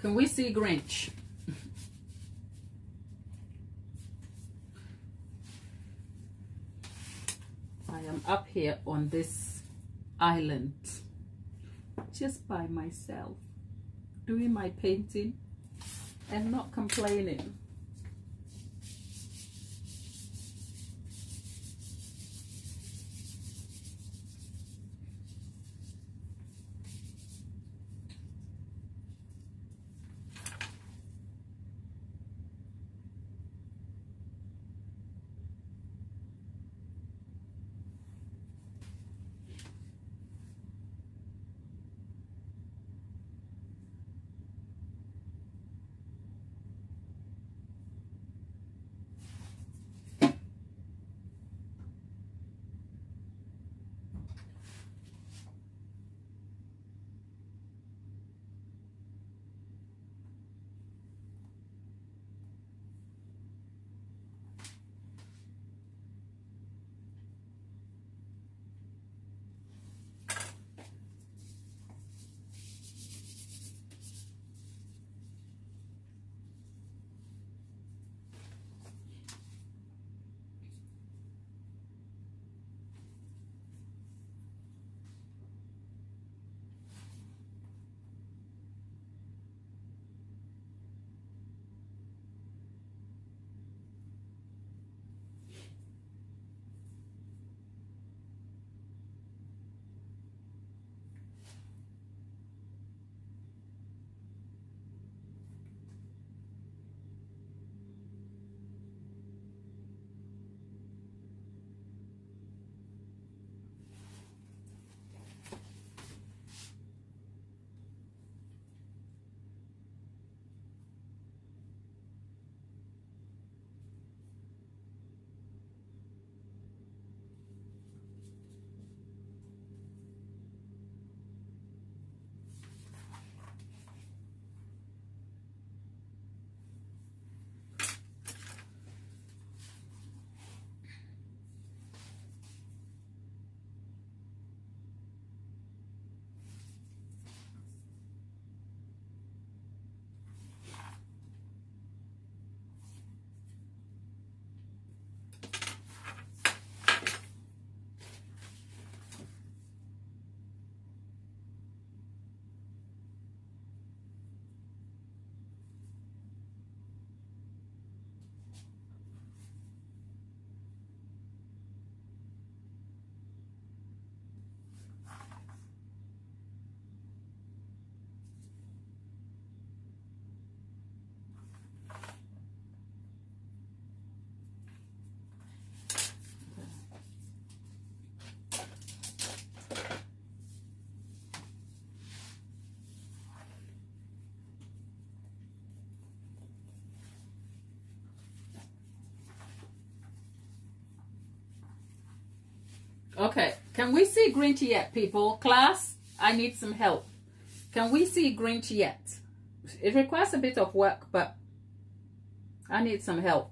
Can we see Grinch? I am up here on this island just by myself, doing my painting and not complaining. Okay, can we see Grinch yet, people? Class, I need some help. Can we see Grinch yet? It requires a bit of work, but I need some help.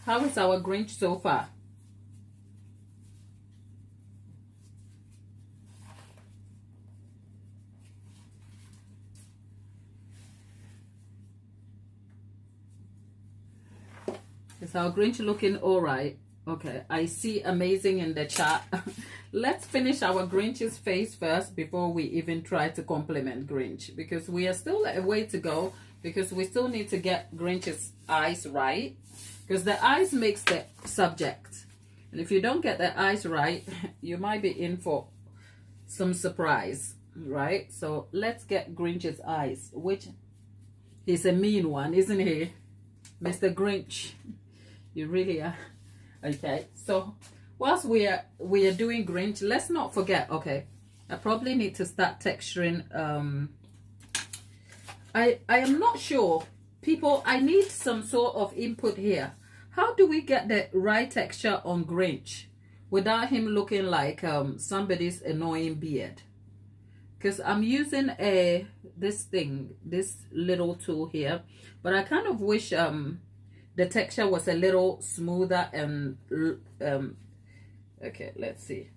How is our Grinch so far? Is our Grinch looking all right? Okay, I see amazing in the chat. Let's finish our Grinch's face first before we even try to compliment Grinch, because we are still a way to go, because we still need to get Grinch's eyes right, because the eyes makes the subject, and if you don't get the eyes right, you might be in for some surprise, right? So let's get Grinch's eyes, which he's a mean one, isn't he, Mr. Grinch? You really are. Okay, so whilst we are doing Grinch, let's not forget, okay, I probably need to start texturing. I am not sure, people. I need some sort of input here. How do we get the right texture on Grinch without him looking like somebody's annoying beard. Because I'm using this little tool here, but I kind of wish the texture was a little smoother and okay, let's see.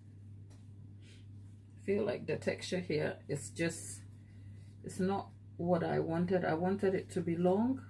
I feel like the texture here is just, it's not what I wanted. I wanted it to be long.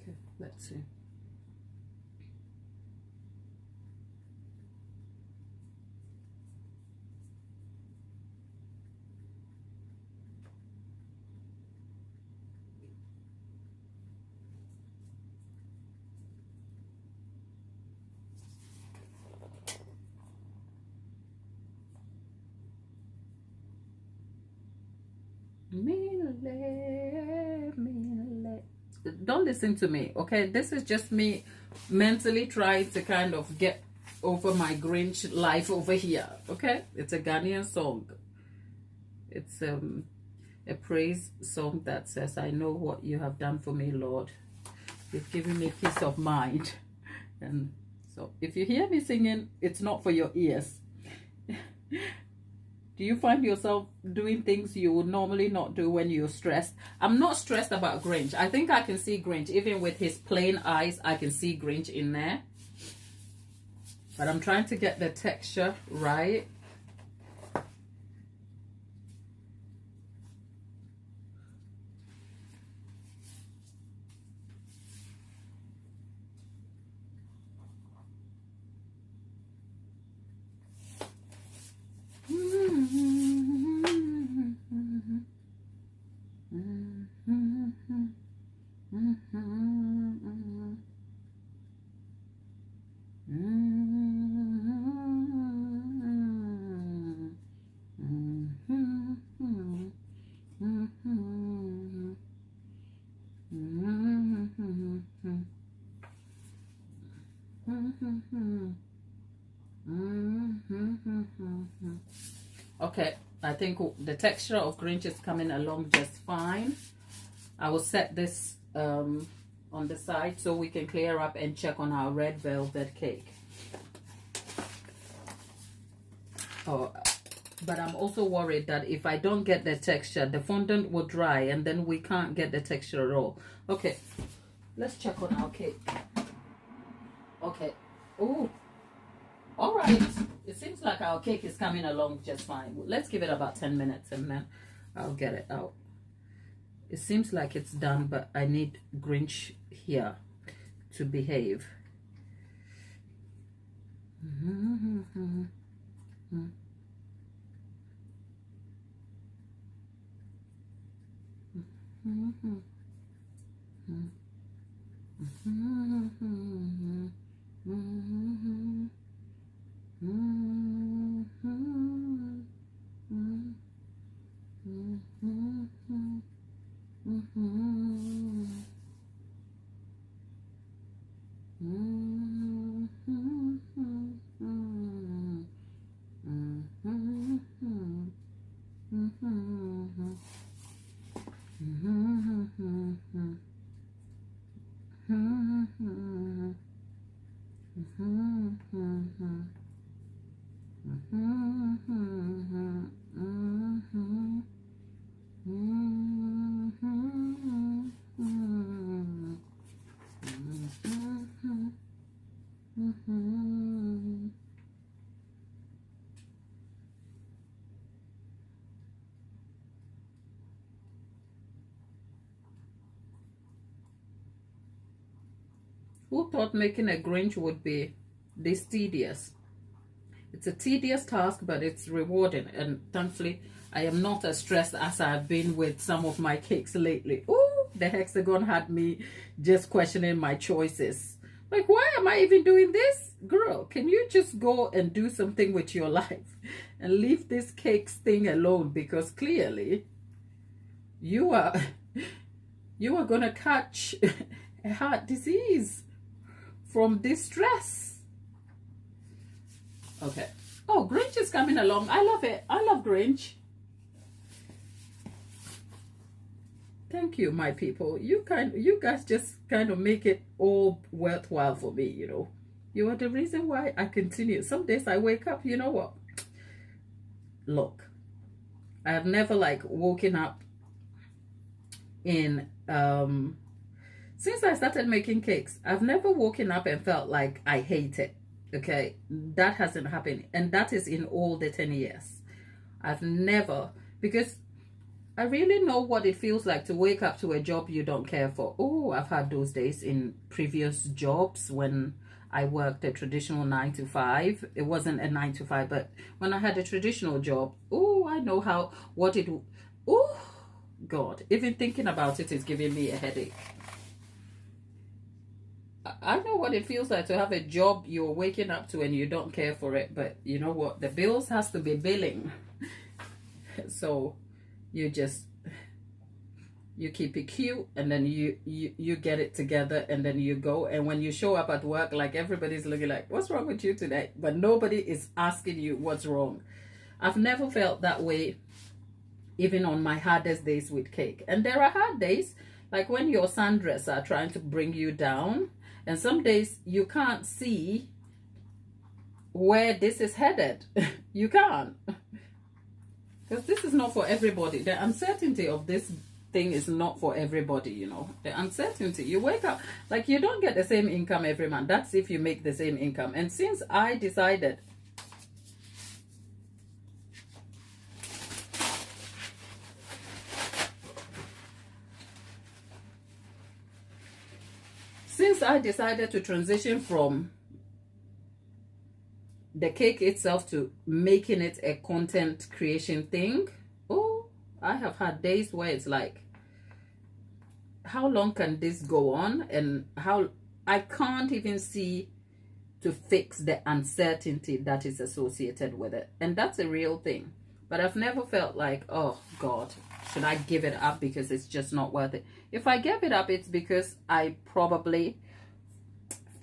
Okay, let's see. Don't listen to me, okay? This is just me mentally trying to kind of get over my Grinch life over here, okay? It's a Ghanaian song. It's a praise song that says, I know what you have done for me, Lord. You've given me peace of mind. And so if you hear me singing, it's not for your ears. Do you find yourself doing things you would normally not do when you're stressed? I'm not stressed about Grinch. I think I can see Grinch. Even with his plain eyes, I can see Grinch in there. But I'm trying to get the texture right. Okay, I think the texture of Grinch is coming along just fine. I will set this on the side so we can clear up and check on our red velvet cake. Oh, but I'm also worried that if I don't get the texture, the fondant will dry and then we can't get the texture at all. Okay, let's check on our cake. Okay. Oh, all right. It seems like our cake is coming along just fine. Let's give it about 10 minutes and then I'll get it out. It seems like it's done, but I need Grinch here to behave. Who thought making a Grinch would be this tedious? It's a tedious task, but it's rewarding. And thankfully, I am not as stressed as I've been with some of my cakes lately. Oh, the hexagon had me just questioning my choices. Like, why am I even doing this? Girl, can you just go and do something with your life and leave this cakes thing alone? Because clearly, you are gonna catch a heart disease from this stress. Okay. Oh, Grinch is coming along. I love it. I love Grinch. Thank you, my people. You guys just kind of make it all worthwhile for me, you know. You are the reason why I continue. Some days I wake up, you know what? Look, I have never like woken up in since I started making cakes, I've never woken up and felt like I hate it. Okay, that hasn't happened, and that is in all the 10 years. I've never, because I really know what it feels like to wake up to a job you don't care for. Oh, I've had those days in previous jobs when I worked a traditional 9 to 5. It wasn't a 9 to 5, but when I had a traditional job, oh, I know what it, oh, God, even thinking about it is giving me a headache. I know what it feels like to have a job you're waking up to and you don't care for it, but you know what? The bills has to be billing. So you keep it cute, and then you get it together, and then you go. And when you show up at work, like everybody's looking like, what's wrong with you today? But nobody is asking you what's wrong. I've never felt that way, even on my hardest days with cake. And there are hard days, like when your sundress are trying to bring you down. And some days you can't see where this is headed. You can't. Because this is not for everybody. The uncertainty of this thing is not for everybody, you know. The uncertainty. You wake up, like you don't get the same income every month. That's if you make the same income. And since I decided to transition from the cake itself to making it a content creation thing, oh, I have had days where it's like, how long can this go on? And how I can't even see to fix the uncertainty that is associated with it. And that's a real thing. But I've never felt like, oh God, should I give it up because it's just not worth it? If I give it up, it's because I probably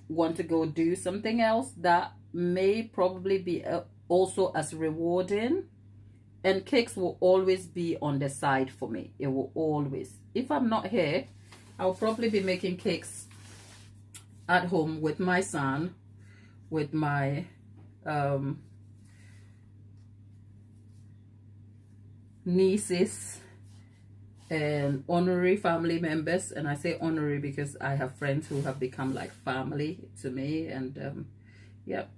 want to go do something else that may probably be also as rewarding. And cakes will always be on the side for me. It will always. If I'm not here, I'll probably be making cakes at home with my son, with my nieces and honorary family members. And I say honorary because I have friends who have become like family to me. And yep.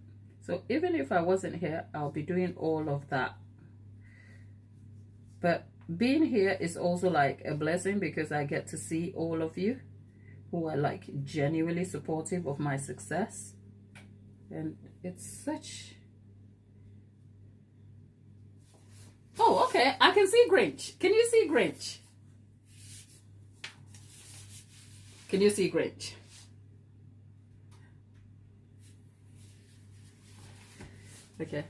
So even if I wasn't here, I'll be doing all of that. But being here is also like a blessing because I get to see all of you who are like genuinely supportive of my success. And it's such... Oh, okay. I can see Grinch. Can you see Grinch? Can you see Grinch? Okay.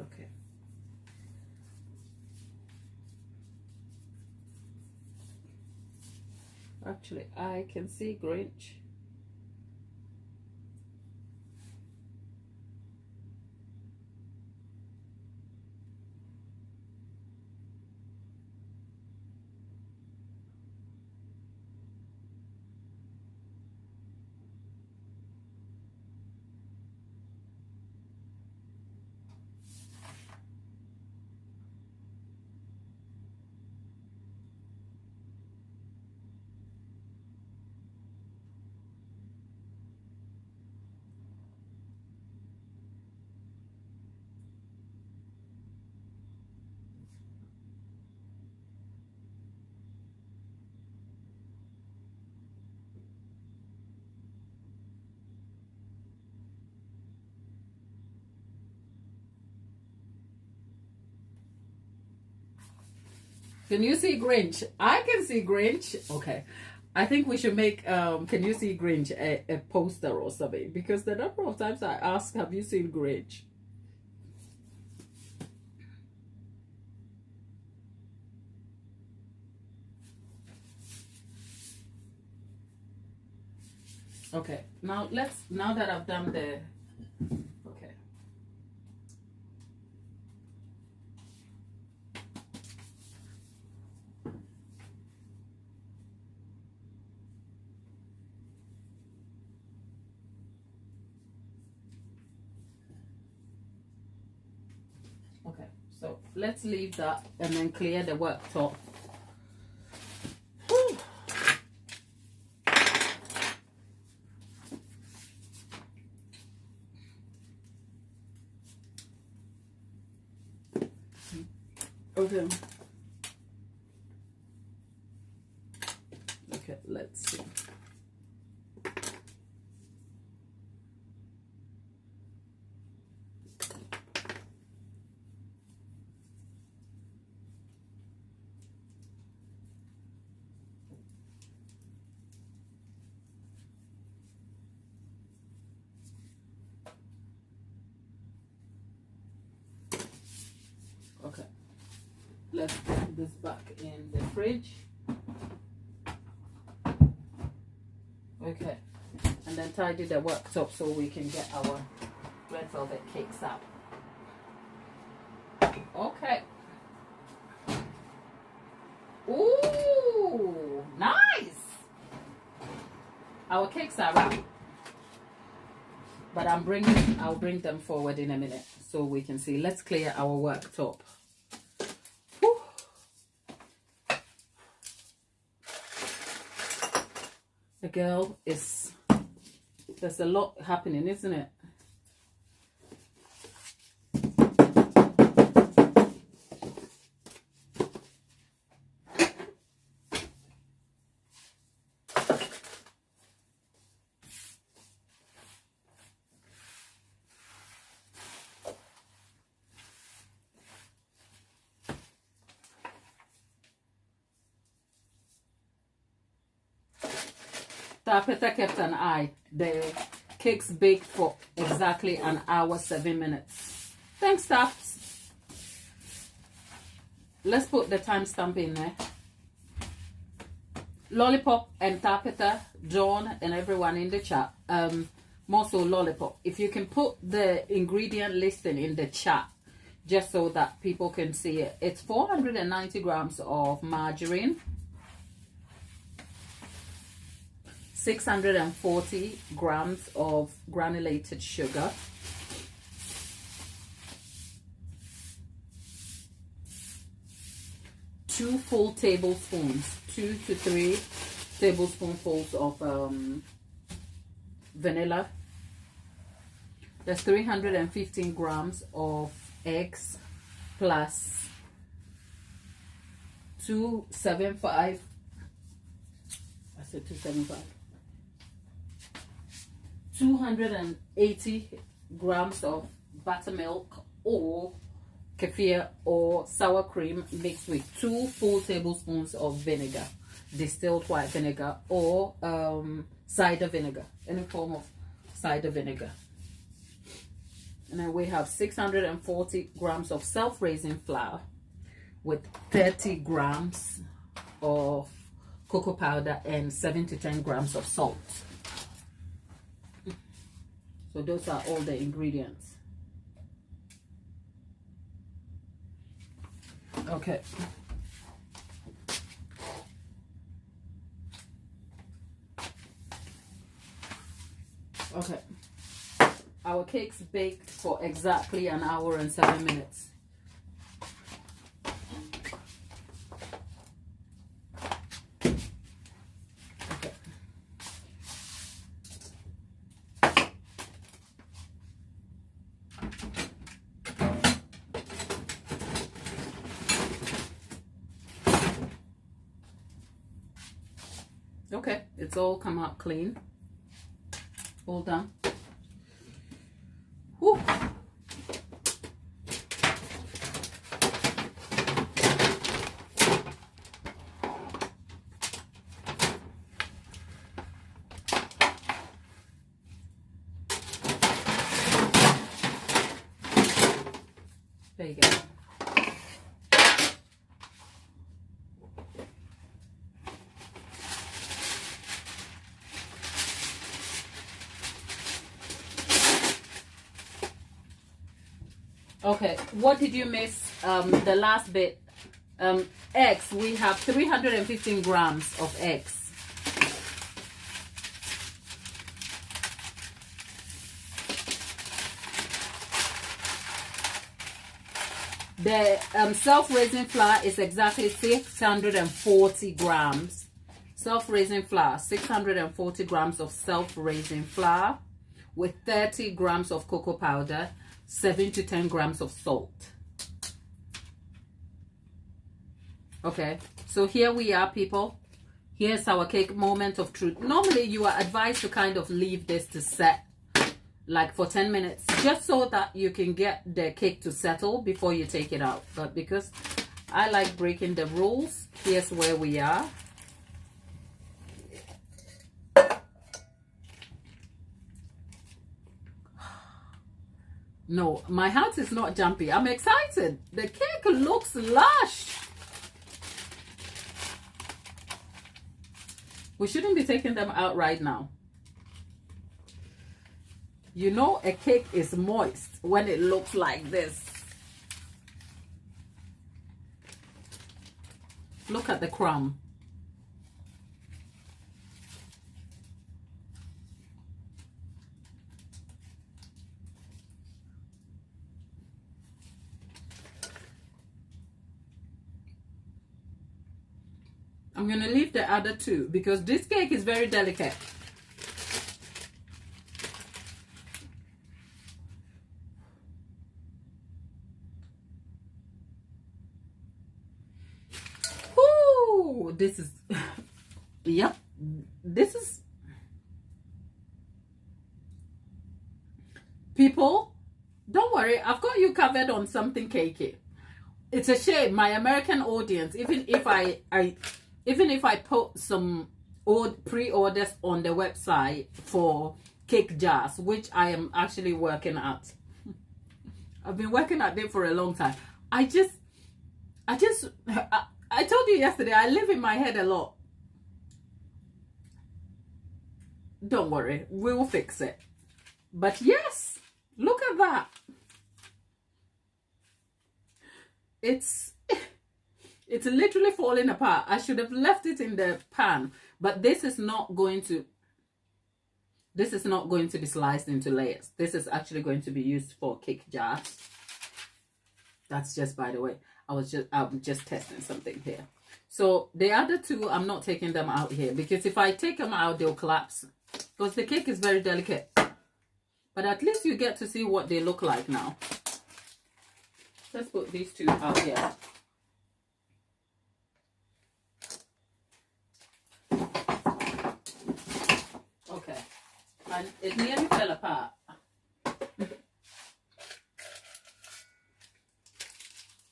Okay. Actually, I can see Grinch. Can you see Grinch? I can see Grinch. Okay. I think we should make can you see Grinch a poster or something, because the number of times I ask, have you seen Grinch? Okay, now now that I've done the, okay. Okay, so let's leave that and then clear the worktop. Okay. Okay, let's see. Okay. Let's put this back in the fridge. Okay, and then tidy the worktop so we can get our red velvet cakes out. Okay. Ooh, nice. Our cakes are out, but I'll bring them forward in a minute so we can see. Let's clear our worktop. The girl is, there's a lot happening, isn't it? Peter kept an eye. The cakes baked for exactly an hour, 7 minutes. Thanks, Taps. Let's put the timestamp in there. Lollipop and Tapeta, John, and everyone in the chat. More so Lollipop. If you can put the ingredient listing in the chat, just so that people can see it. It's 490 grams of margarine. 640 grams of granulated sugar, 2 full tablespoons, 2 to 3 tablespoonfuls of vanilla. There's 315 grams of eggs plus 275. I said 275. 280 grams of buttermilk or kefir or sour cream mixed with 2 full tablespoons of vinegar, distilled white vinegar or cider vinegar, any form of cider vinegar. And then we have 640 grams of self-raising flour with 30 grams of cocoa powder and 7 to 10 grams of salt. So those are all the ingredients. Okay. Okay. Our cakes baked for exactly an hour and 7 minutes. Okay, it's all come out clean. All done. Whew. Okay, what did you miss? The last bit. Eggs. We have 315 grams of eggs. The self-raising flour is exactly 640 grams. Self-raising flour, 640 grams of self-raising flour with 30 grams of cocoa powder, 7 to 10 grams of salt. Okay, so here we are, people. Here's our cake moment of truth. Normally, you are advised to kind of leave this to set like for 10 minutes, just so that you can get the cake to settle before you take it out. But because I like breaking the rules, here's where we are. No, my heart is not jumpy. I'm excited. The cake looks lush. We shouldn't be taking them out right now. You know, a cake is moist when it looks like this. Look at the crumb. I'm going to leave the other two because this cake is very delicate. Ooh, this is, yep, this is, people, don't worry, I've got you covered on something cakey. It's a shame my American audience, even if I put some old pre-orders on the website for cake jars, which I am actually working at. I've been working at it for a long time. I told you yesterday, I live in my head a lot. Don't worry, we'll fix it. But yes, look at that. It's literally falling apart. I should have left it in the pan, but this is not going to be sliced into layers. This is actually going to be used for cake jars. That's just by the way. I'm just testing something here. So the other two, I'm not taking them out here because if I take them out, they'll collapse because the cake is very delicate. But at least you get to see what they look like now. Let's put these two out here. Okay, and it nearly fell apart.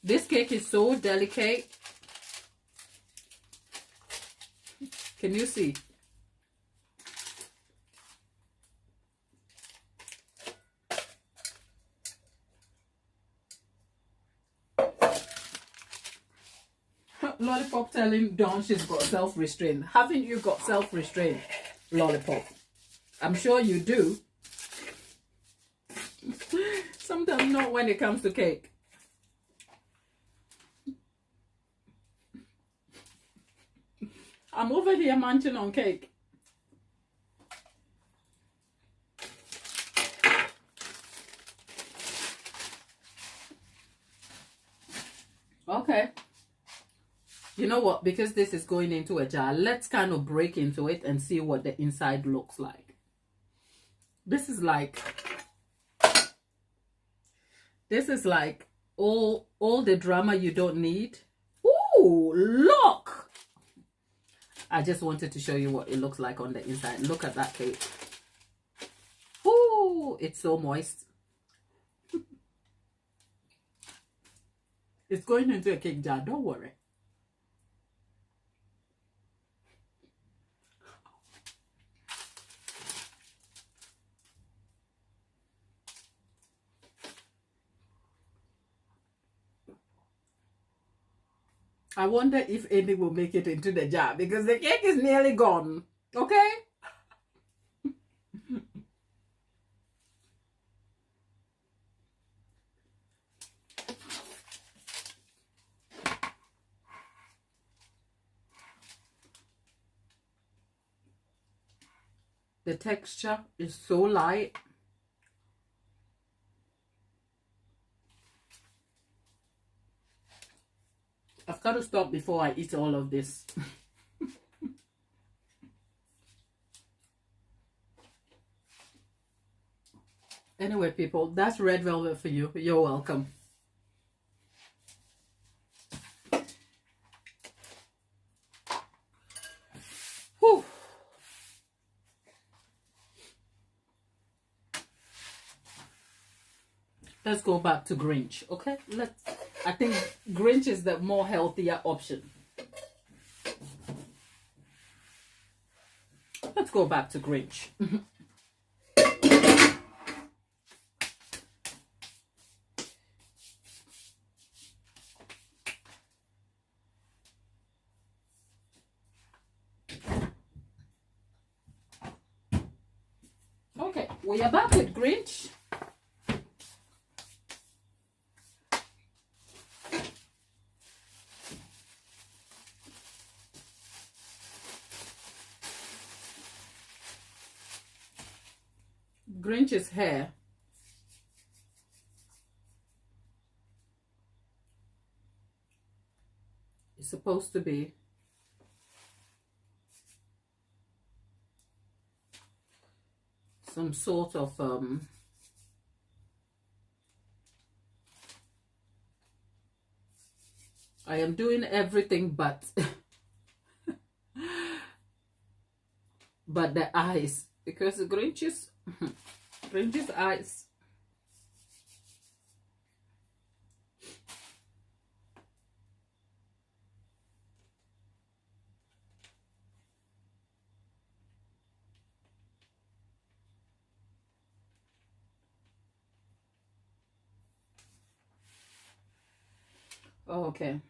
This cake is so delicate. Can you see? Lollipop telling Dawn she's got self-restraint. Haven't you got self-restraint, Lollipop? I'm sure you do. Sometimes not when it comes to cake. I'm over here munching on cake. Okay. You know what? Because this is going into a jar, let's kind of break into it and see what the inside looks like. This is like all the drama you don't need. Ooh, look! I just wanted to show you what it looks like on the inside. Look at that cake. Ooh, it's so moist. It's going into a cake jar, don't worry. I wonder if any will make it into the jar because the cake is nearly gone. Okay? The texture is so light. I've got to stop before I eat all of this. Anyway, people, that's red velvet for you. You're welcome. Whew. Let's go back to Grinch, okay? I think Grinch is the more healthier option. Let's go back to Grinch. Okay, we are back with Grinch. Grinch's hair is supposed to be some sort of I am doing everything but but the eyes, because the Grinch's eyes. Okay.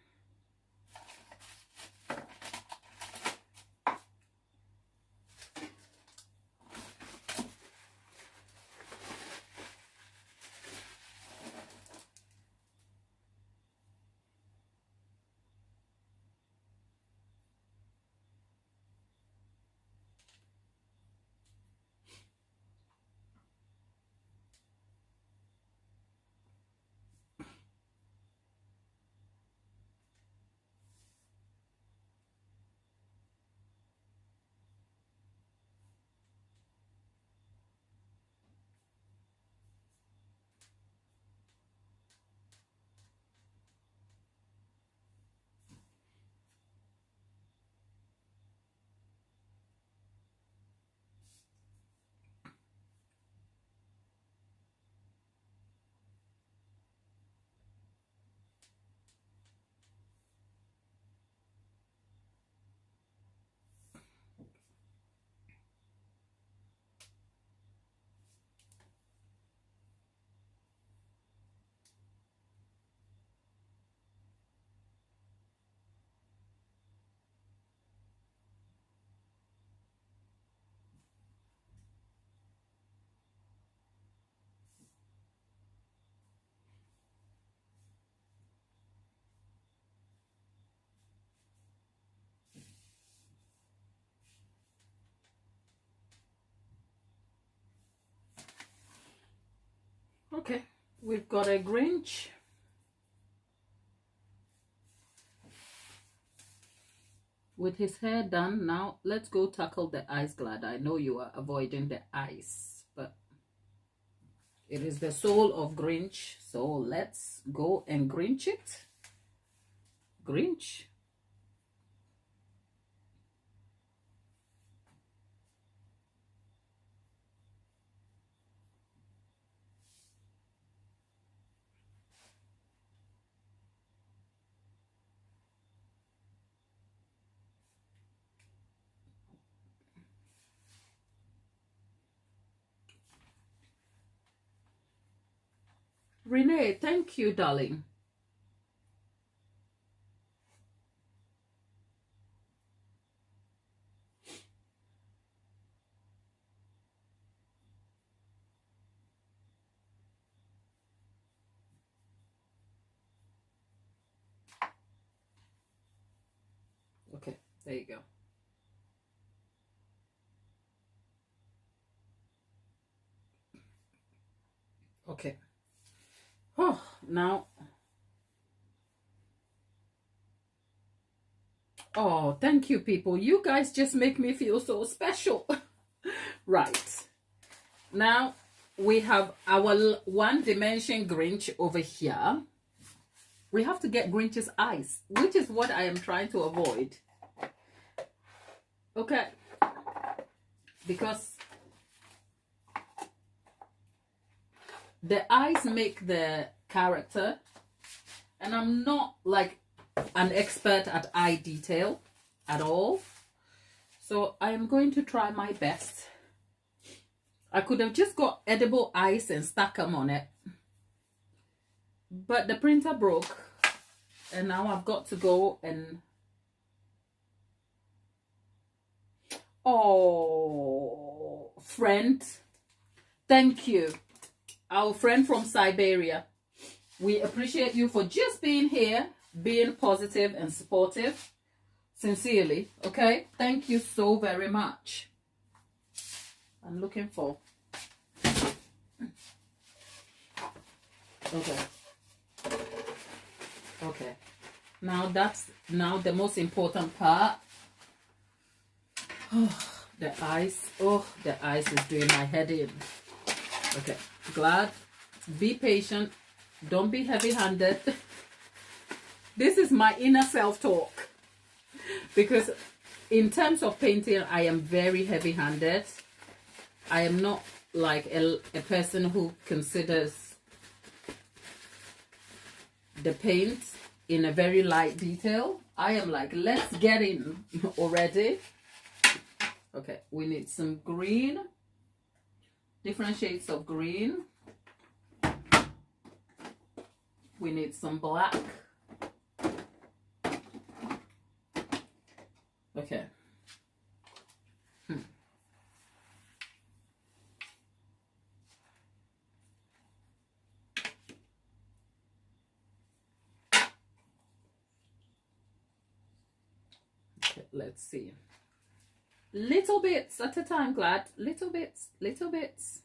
Okay, we've got a Grinch. With his hair done, now let's go tackle the eyes. Glad I know you are avoiding the eyes, but it is the soul of Grinch, so let's go and Grinch it. Grinch. Renee, thank you, darling. Okay, there you go. Okay. Oh, now. Oh, thank you, people. You guys just make me feel so special. Right. Now, we have our one dimension Grinch over here. We have to get Grinch's eyes, which is what I am trying to avoid. Okay. Because the eyes make the character. And I'm not like an expert at eye detail at all. So I am going to try my best. I could have just got edible eyes and stuck them on it. But the printer broke. And now I've got to go and... Oh, friend. Thank you. Our friend from Siberia. We appreciate you for just being here, being positive and supportive. Sincerely, okay? Thank you so very much. I'm looking for... Okay. Okay. Now that's the most important part. Oh, the eyes. Oh, the eyes is doing my head in. Okay. Glad. Be patient. Don't be heavy-handed. This is my inner self-talk. Because in terms of painting, I am very heavy-handed. I am not like a person who considers the paint in a very light detail. I am like, let's get in already. Okay, we need some green. Different shades of green. We need some black. Okay. Okay, let's see. Little bits at a time, Glad. Little bits, little bits.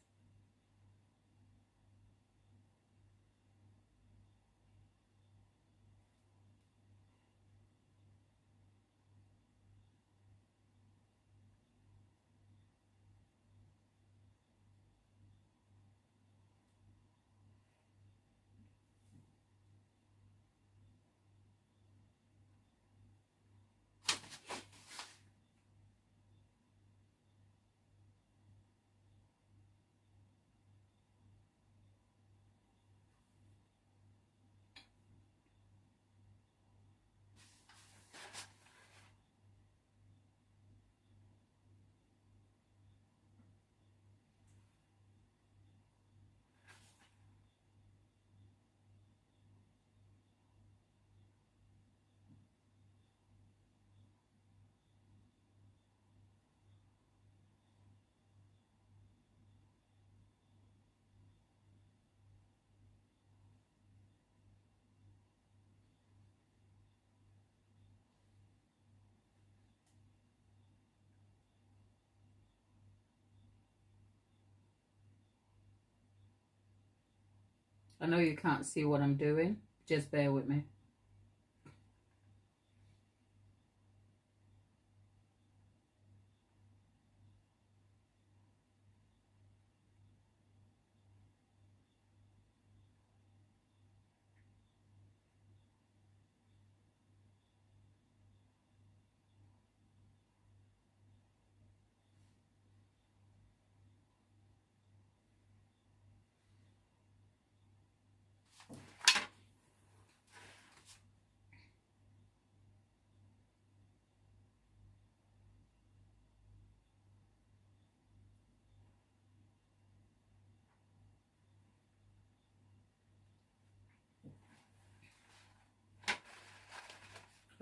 I know you can't see what I'm doing. Just bear with me.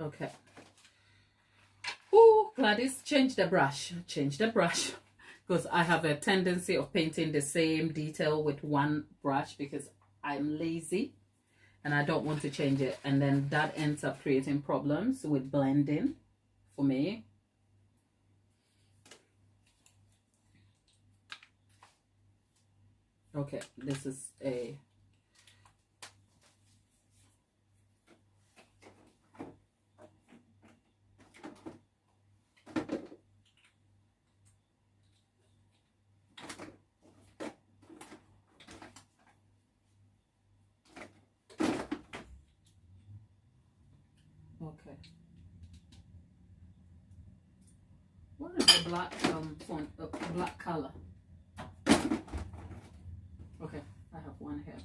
Okay. Oh, Gladys, change the brush. Change the brush. Because I have a tendency of painting the same detail with one brush because I'm lazy and I don't want to change it. And then that ends up creating problems with blending for me. Okay, this is a okay. What is the black font? Black color. Okay, I have one here.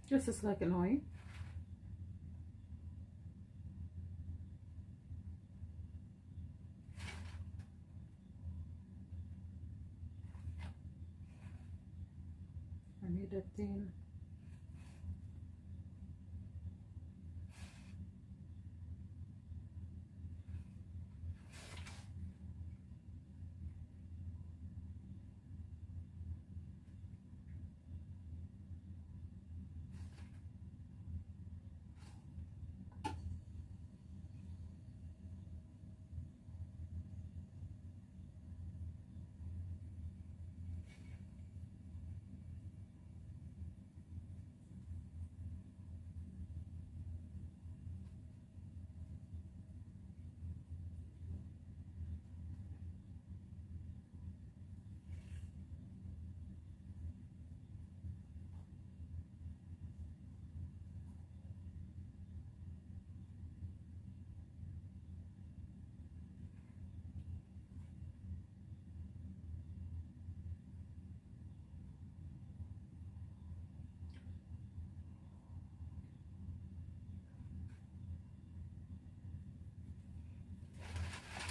This is like annoying. I need a thin.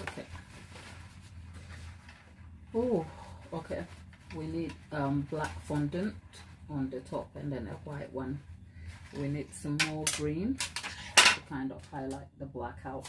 Okay. Oh, okay. We need black fondant on the top and then a white one. We need some more green to kind of highlight the black out.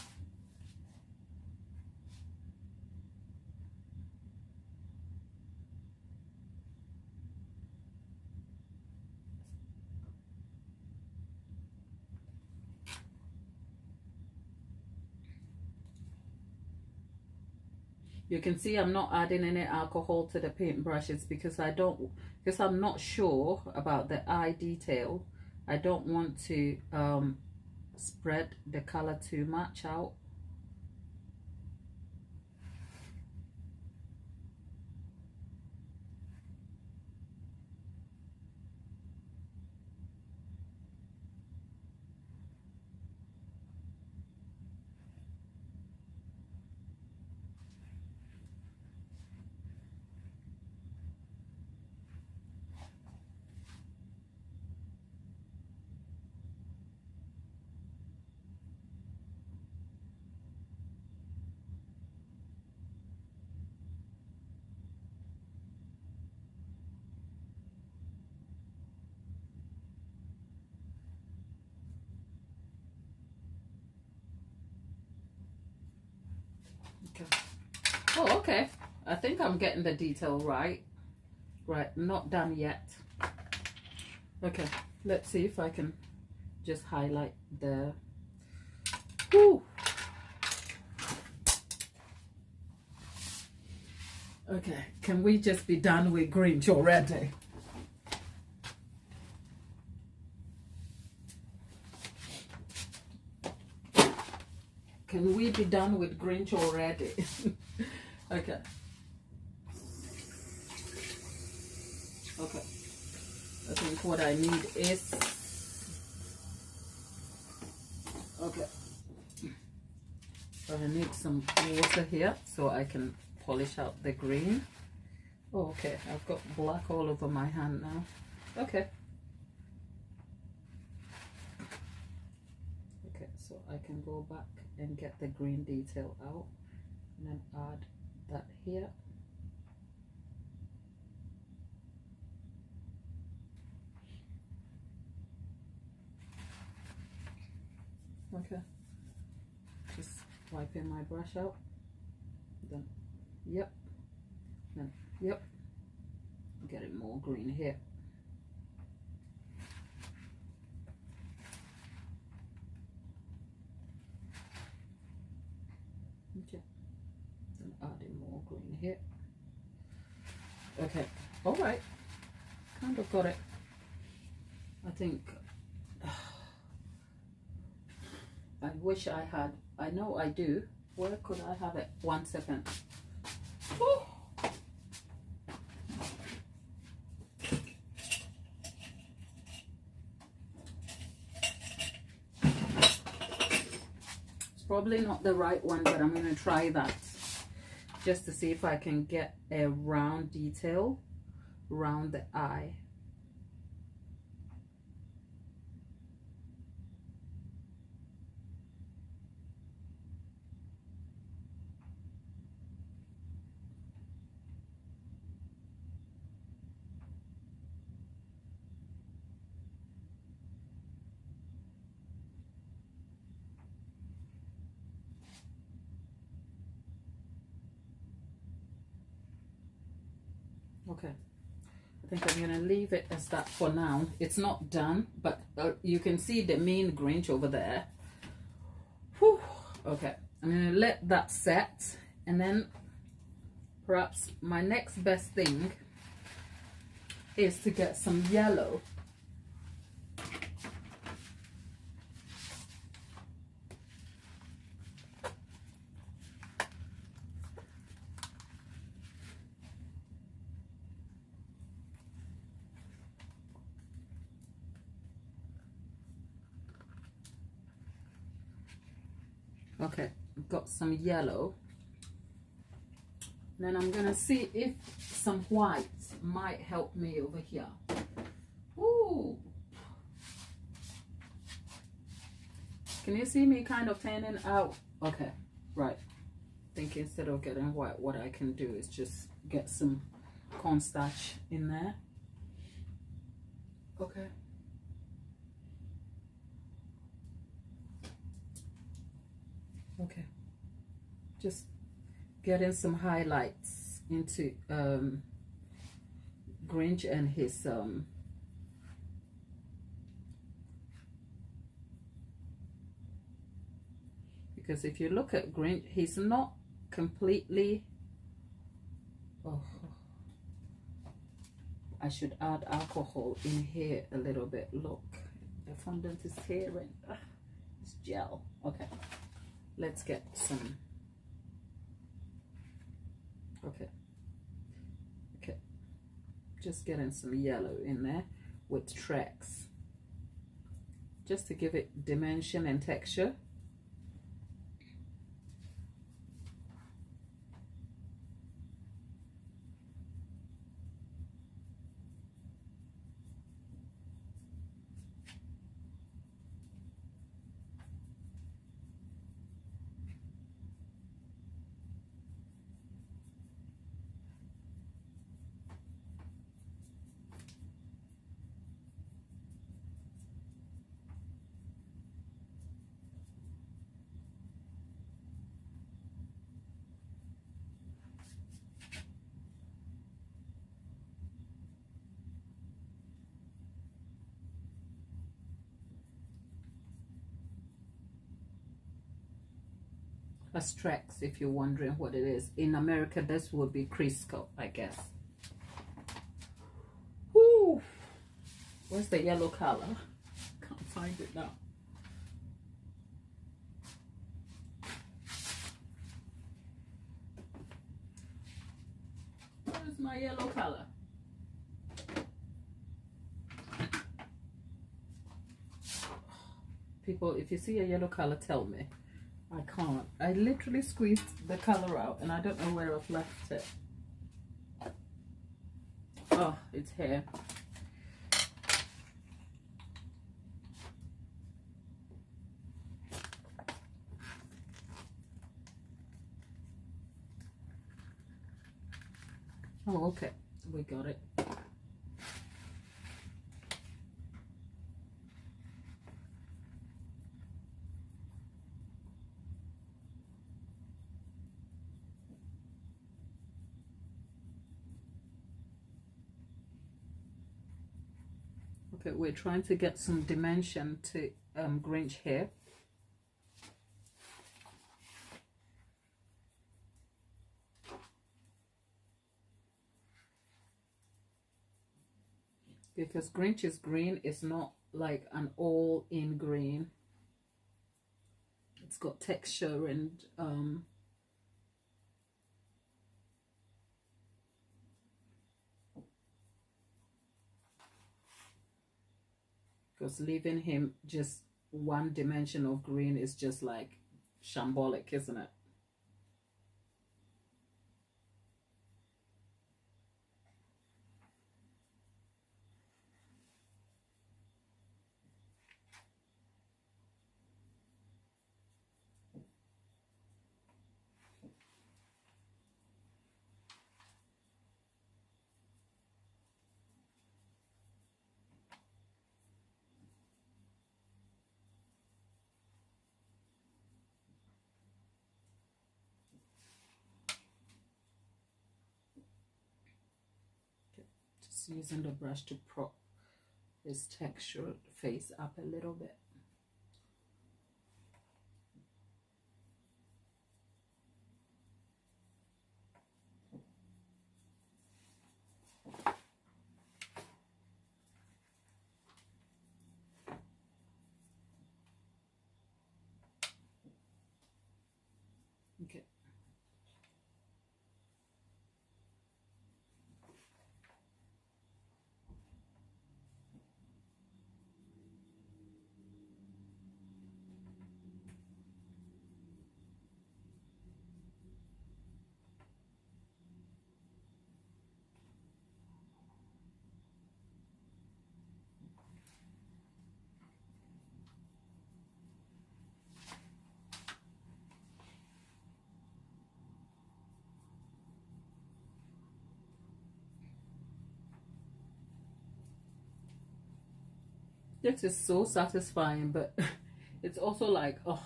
You can see I'm not adding any alcohol to the paint brushes because I'm not sure about the eye detail. I don't want to spread the color too much out. Okay. Oh, okay. I think I'm getting the detail right. Right, not done yet. Okay, let's see if I can just highlight the... Woo! Okay, can we just be done with Grinch already? Can we be done with Grinch already? Okay. Okay. I think what I need is... Okay. I need some water here so I can polish out the green. Oh, okay. I've got black all over my hand now. Okay. Okay, so I can go back and get the green detail out. and then add that here. Okay, just wiping my brush out, then yep, then yep, getting more green here. Okay, then adding more green here. Okay, all right, kind of got it. I think I wish I had, I know I do. Where could I have it? 1 second. Woo. It's probably not the right one, but I'm going to try that just to see if I can get a round detail around the eye. Okay, I think I'm gonna leave it as that for now. It's not done, but you can see the mean Grinch over there. Whew. Okay, I'm gonna let that set, and then perhaps my next best thing is to get some yellow. Okay, I've got some yellow. Then I'm gonna see if some white might help me over here. Ooh. Can you see me kind of turning out? Okay, right. I think instead of getting white, what I can do is just get some cornstarch in there. Okay. Okay, just getting some highlights into Grinch and his because if you look at Grinch, he's not completely, oh, I should add alcohol in here a little bit. Look, the fondant is tearing. It's gel. Okay, let's get some. Okay, just getting some yellow in there with tracks, just to give it dimension and texture. Strex, if you're wondering what it is. In America, this would be Crisco, I guess. Woo! Where's the yellow color? Can't find it now. Where's my yellow color? People, if you see a yellow color, tell me. I can't. I literally squeezed the color out and I don't know where I've left it. Oh, it's here. Oh, okay, we got it. Okay, we're trying to get some dimension to Grinch here. Because Grinch's green is not like an all-in green. It's got texture and because leaving him just one dimension of green is just like shambolic, isn't it? Just using the brush to prop his textured face up a little bit. Okay. This is so satisfying, but it's also like, oh,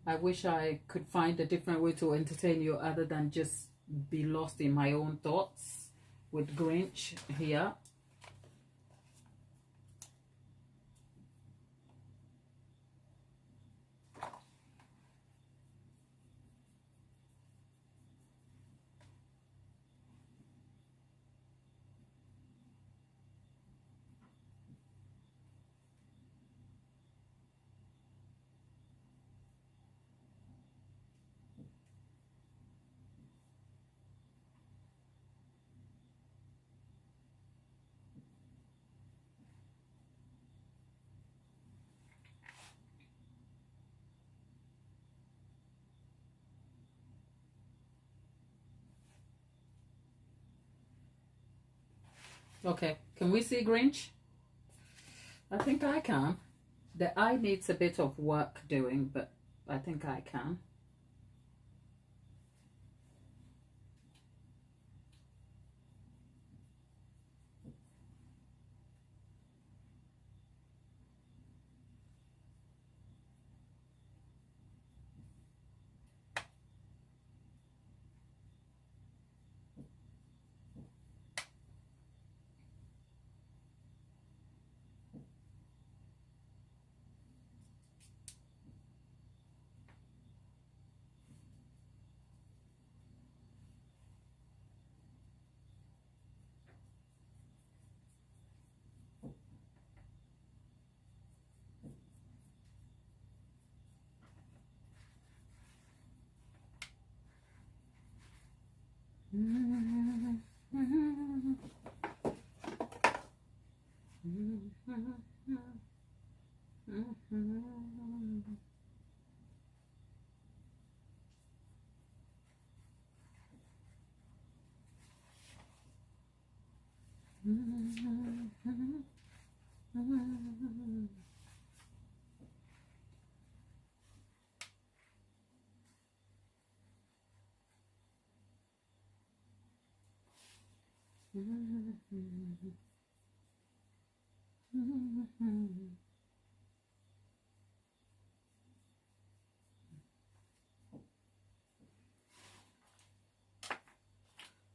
I wish I could find a different way to entertain you other than just be lost in my own thoughts with Grinch here. Okay, can we see Grinch? I think I can. The eye needs a bit of work doing, but I think I can.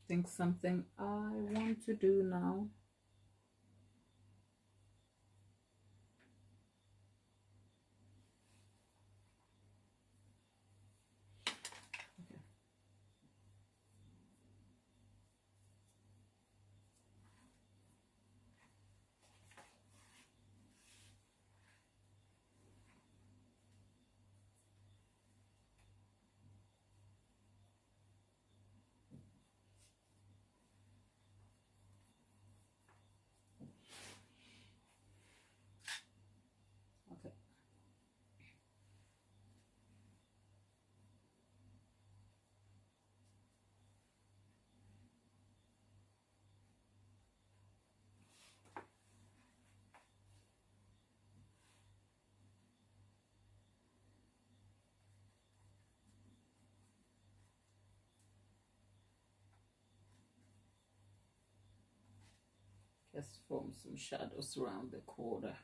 Think something I want to do now. Okay. Just form some shadows around the corner.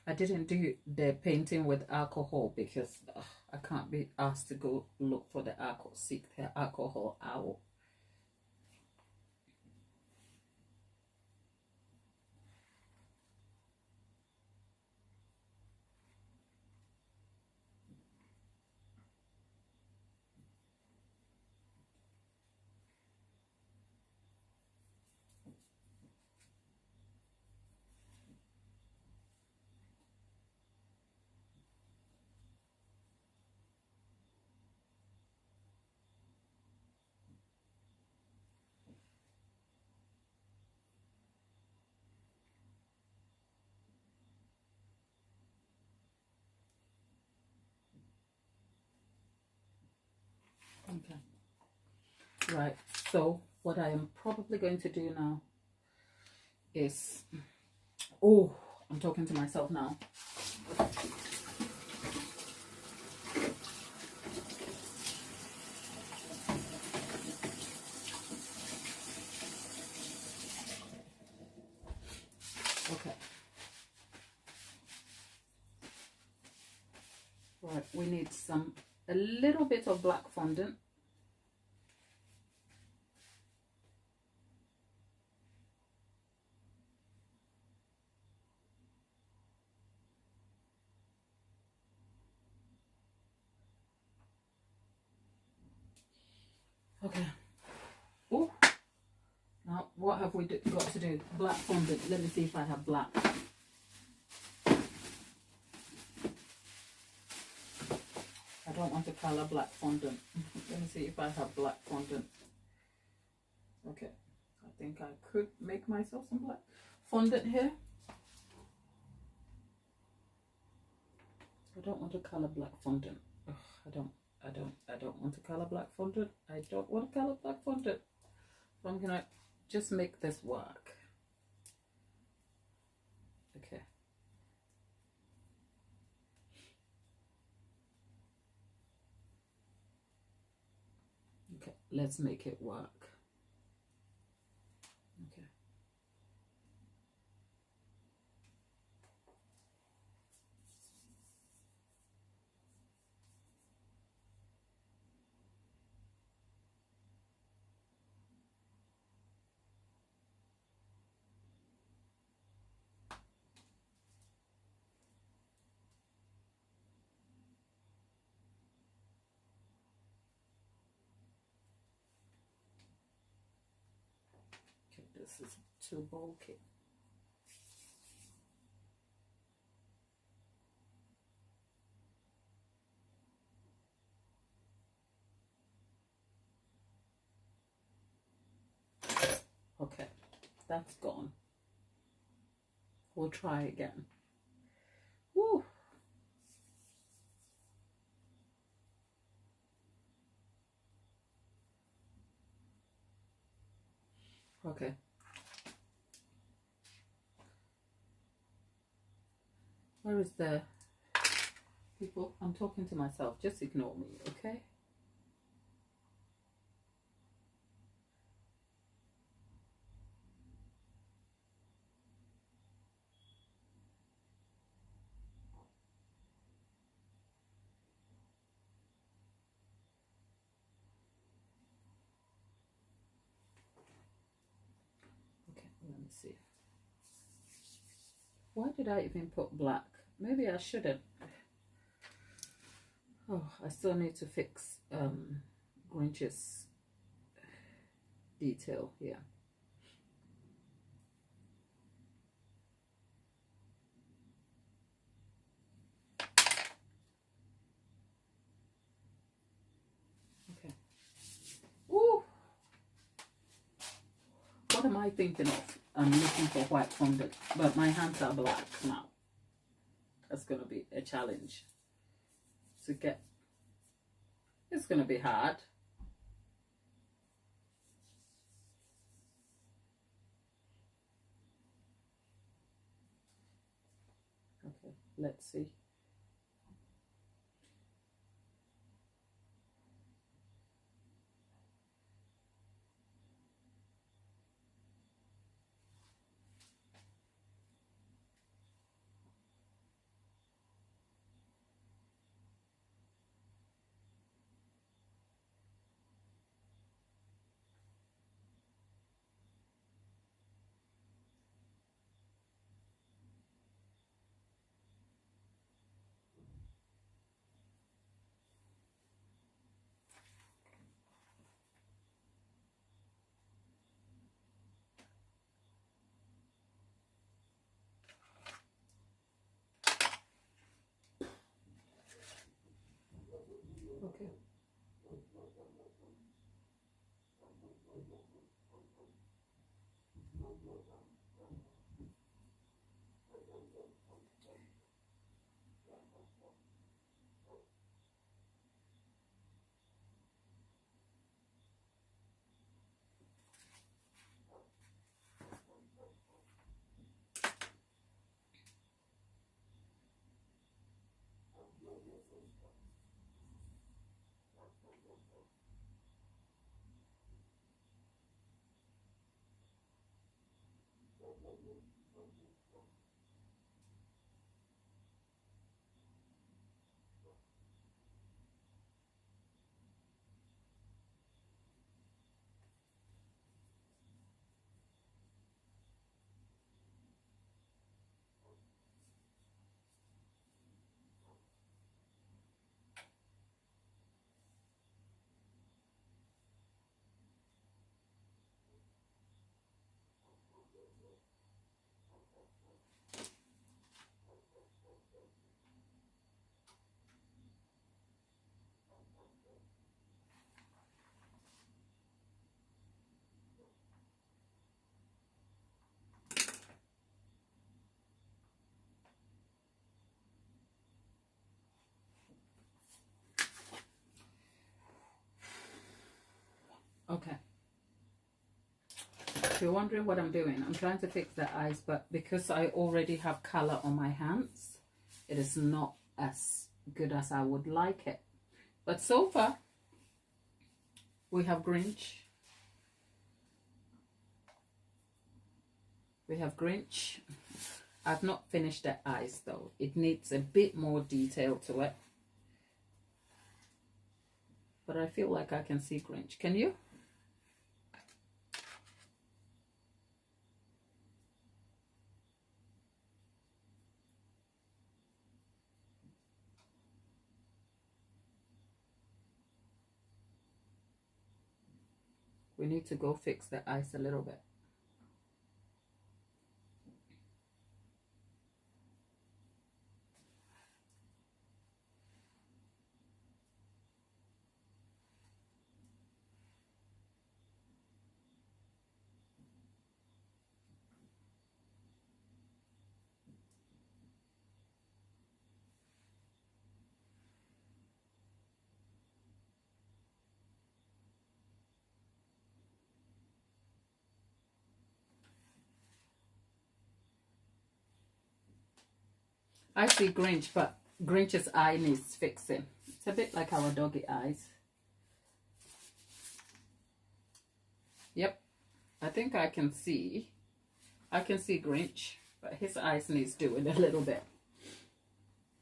I didn't do the painting with alcohol because I can't be asked to go look for the alcohol, seek the alcohol out. Okay. Right. So what I am probably going to do now is, oh, I'm talking to myself now. Okay. Right, we need a little bit of black fondant. Okay. Oh, now what have we got to do? Black fondant. Let me see if I have black. I don't want to color black fondant. Let me see if I have black fondant. Okay, I think I could make myself some black fondant here. I don't want to color black fondant. Ugh, I don't want to color black fondant. I don't want to color black fondant. So I'm gonna just make this work. Okay. Okay, let's make it work. Okay. Okay, this is too bulky. Okay, that's gone. We'll try again. Woo! Okay. Where is the people? I'm talking to myself. Just ignore me, okay? Okay, let me see. Why did I even put black? Maybe I shouldn't. Oh, I still need to fix Grinch's detail here. Okay. Ooh. What am I thinking of? I'm looking for white fondant, but my hands are black now. That's going to be a challenge to get. It's going to be hard. Okay, let's see. Okay. Okay. If you're wondering what I'm doing, I'm trying to fix the eyes, but because I already have color on my hands, it is not as good as I would like it. But so far, we have Grinch. We have Grinch. I've not finished the eyes though. It needs a bit more detail to it. But I feel like I can see Grinch. Can you? We need to go fix the eyes a little bit. I see Grinch, but Grinch's eye needs fixing. It's a bit like our doggy eyes. Yep, I think I can see Grinch, but his eyes needs doing a little bit.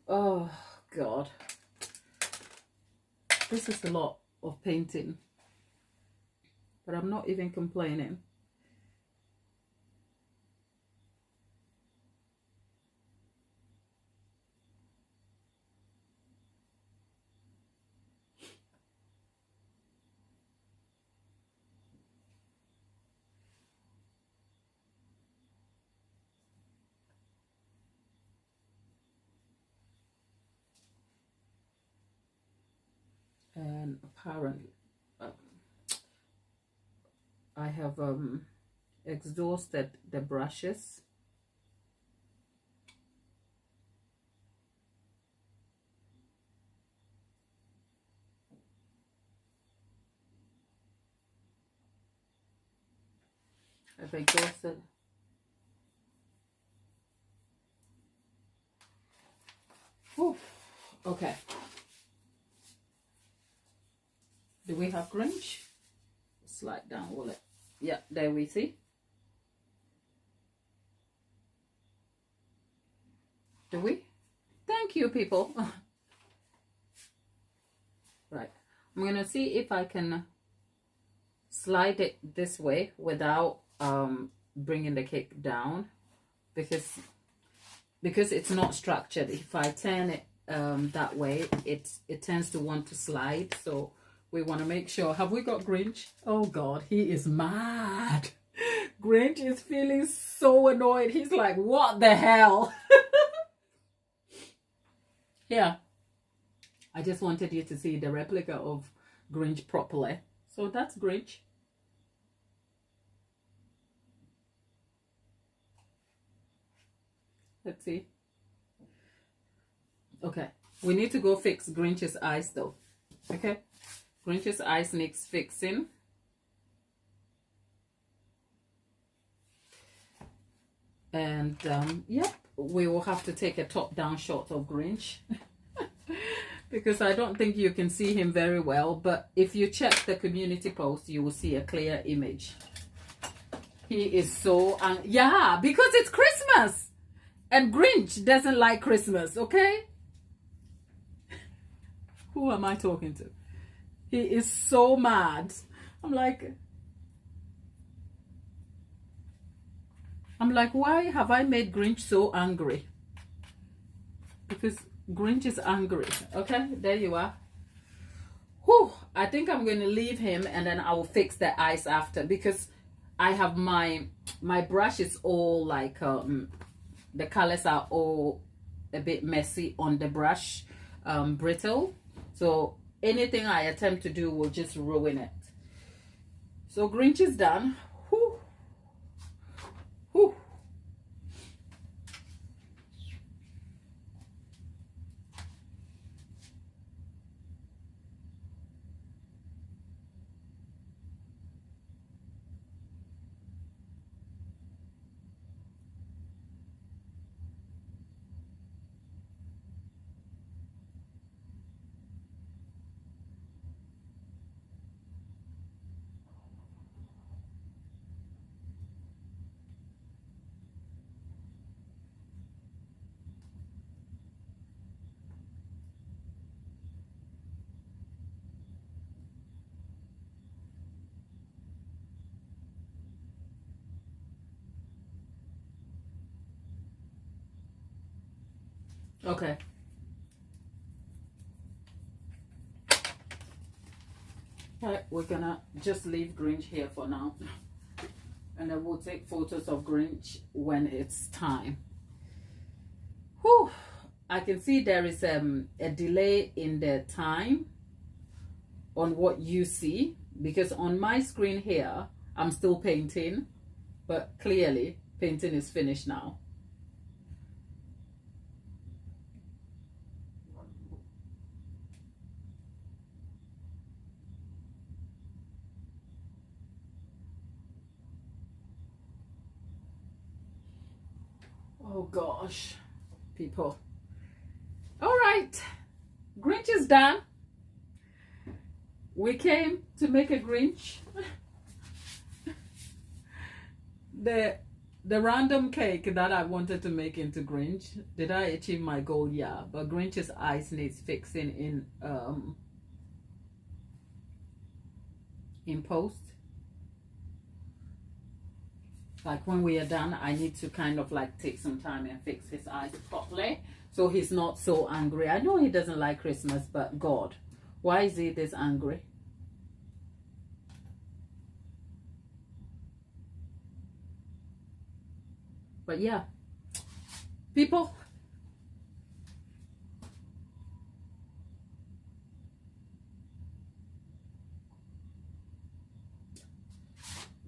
Oh God, this is a lot of painting, but I'm not even complaining. And apparently I have exhausted the brushes. I've exhausted. Whew. Okay. Do we have Grinch? Slide down, will it? Yeah, there we see. Do we? Thank you, people. Right. I'm going to see if I can slide it this way without bringing the cake down, because it's not structured. If I turn it that way, it tends to want to slide. So we want to make sure. Have we got Grinch? Oh God, he is mad. Grinch is feeling so annoyed. He's like, what the hell? Yeah. I just wanted you to see the replica of Grinch properly. So that's Grinch. Let's see. Okay. We need to go fix Grinch's eyes though. Okay. Grinch's eyes needs fixing. And yep, we will have to take a top-down shot of Grinch. Because I don't think you can see him very well. But if you check the community post, you will see a clear image. He is so... yeah, because it's Christmas. And Grinch doesn't like Christmas, okay? Who am I talking to? He is so mad. I'm like, why have I made Grinch so angry? Because Grinch is angry. Okay, there you are. Whew, I think I'm going to leave him and then I will fix the eyes after, because I have my brush is all like, the colors are all a bit messy on the brush, brittle. So anything I attempt to do will just ruin it. So Grinch is done. Whew. Whew. Okay. Right, we're gonna just leave Grinch here for now. And then we'll take photos of Grinch when it's time. Whew. I can see there is a delay in the time on what you see, because on my screen here, I'm still painting, but clearly painting is finished now. Oh gosh, people. Grinch is done. We came to make a Grinch. The random cake that I wanted to make into Grinch. Did I achieve my goal? Yeah, but Grinch's eyes needs fixing in post. Like when we are done, I need to kind of like take some time and fix his eyes properly so he's not so angry. I know he doesn't like Christmas, but God, why is he this angry? But yeah, people,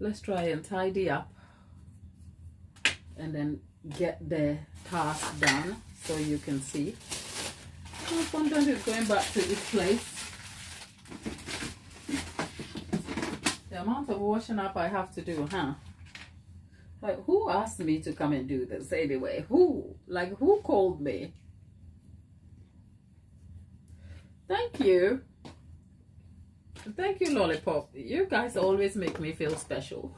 let's try and tidy up and then get the task done so you can see. Oh, fondant is going back to its place. The amount of washing up I have to do, huh? Like, who asked me to come and do this anyway? Who? Like, who called me? Thank you. Thank you, Lollipop. You guys always make me feel special.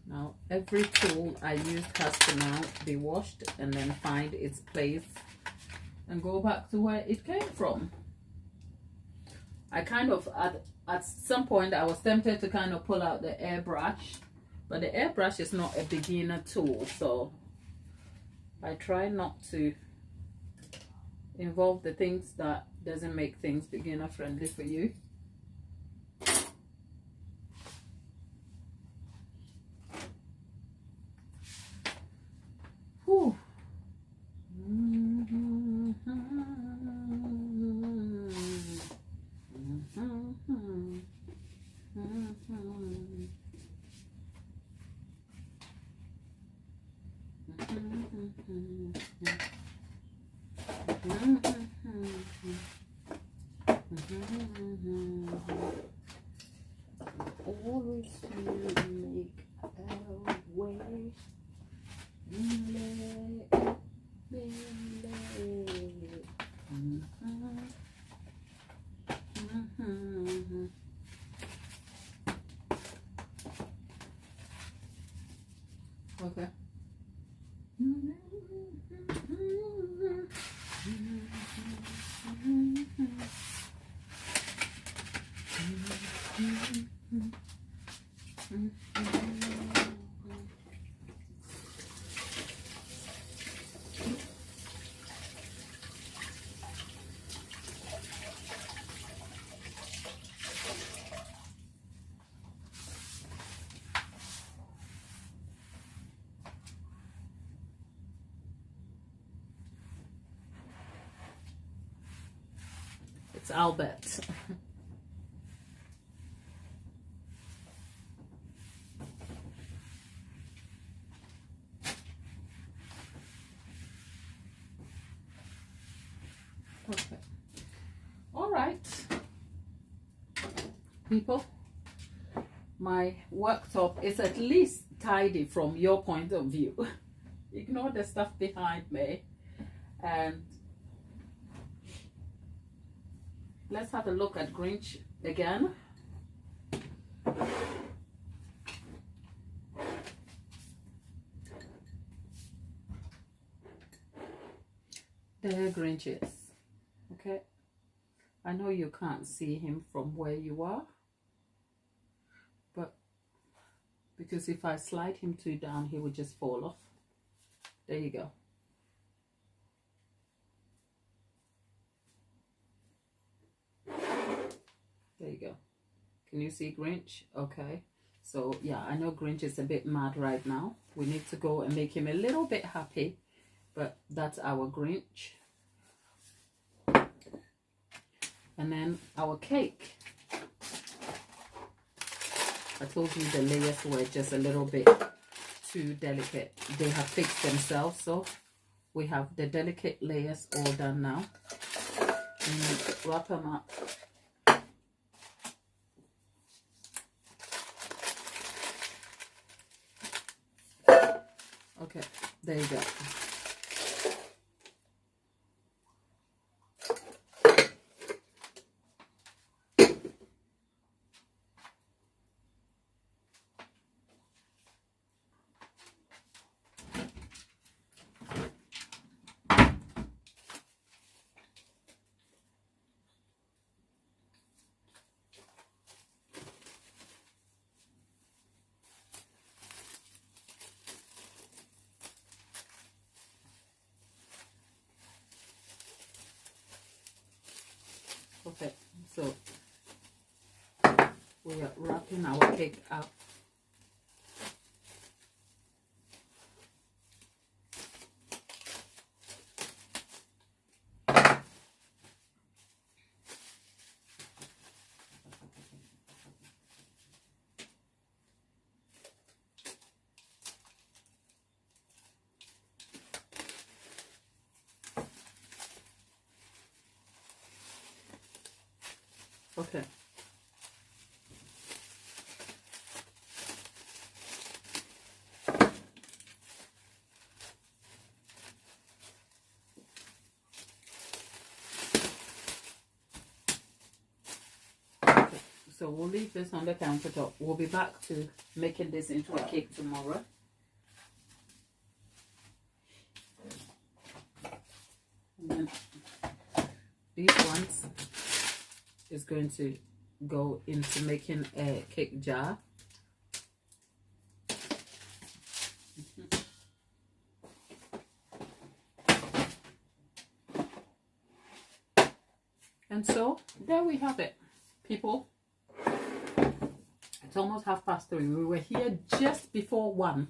Now, every tool I used has to now be washed and then find its place and go back to where it came from. I kind of, at some point, I was tempted to kind of pull out the airbrush, but the airbrush is not a beginner tool, so I try not to involve the things that doesn't make things beginner friendly for you. Whew. Always to make our way. Okay. It's Albert. Okay. All right, people, my worktop is at least tidy from your point of view. Ignore the stuff behind me, and let's have a look at Grinch again. There Grinch is. Okay, I know you can't see him from where you are, but because if I slide him too down, he would just fall off. There you go. There you go. Can you see Grinch? Okay. So yeah, I know Grinch is a bit mad right now. We need to go and make him a little bit happy, but that's our Grinch. And then our cake. I told you the layers were just a little bit too delicate. They have fixed themselves, so we have the delicate layers all done now. and wrap them up. Okay, there you go. Okay, so we are wrapping our cake up. Okay. So we'll leave this on the countertop. We'll be back to making this into a cake tomorrow. And then these ones is going to go into making a cake jar. And so there we have it, people. It's almost 3:30. We were here just before 1,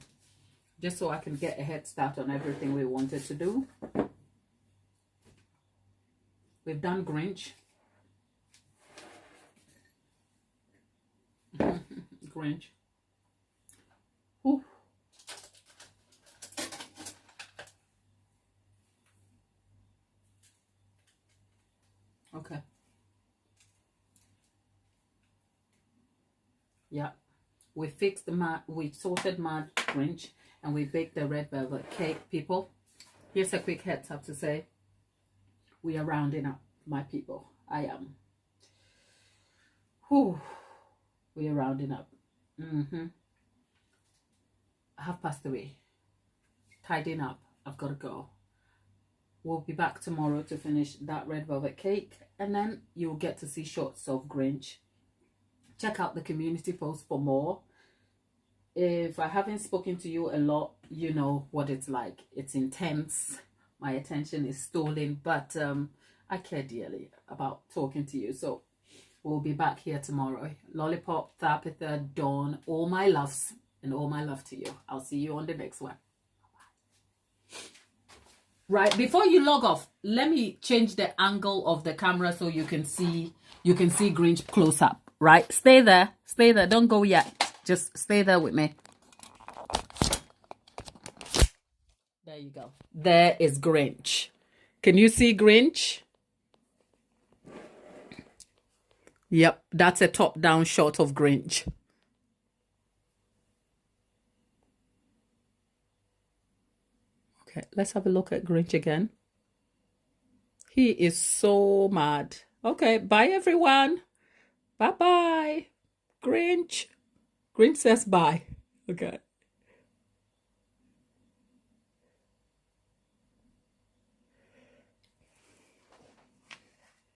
just so I can get a head start on everything we wanted to do. We've done Grinch. Grinch. Ooh. Okay. Yeah. We fixed the mud, we sorted mud Grinch, and we baked the red velvet cake, people. Here's a quick heads up to say, we are rounding up, my people. I am. Whew. We are rounding up. 3:30. Tidying up. I've got to go. We'll be back tomorrow to finish that red velvet cake, and then you'll get to see shots of Grinch. Check out the community post for more. If I haven't spoken to you a lot, you know what it's like. It's intense. My attention is stolen, but I care dearly about talking to you. So we'll be back here tomorrow. Lollipop, 3:30, Dawn, all my loves and all my love to you. I'll see you on the next one. Right, before you log off, let me change the angle of the camera so you can see Grinch close up. Right, stay there, don't go yet. Just stay there with me. There you go. There is Grinch. Can you see Grinch? Yep, that's a top-down shot of Grinch. Okay, let's have a look at Grinch again. He is so mad. Okay, bye everyone. Bye-bye. Grinch. Grinch says bye. Okay.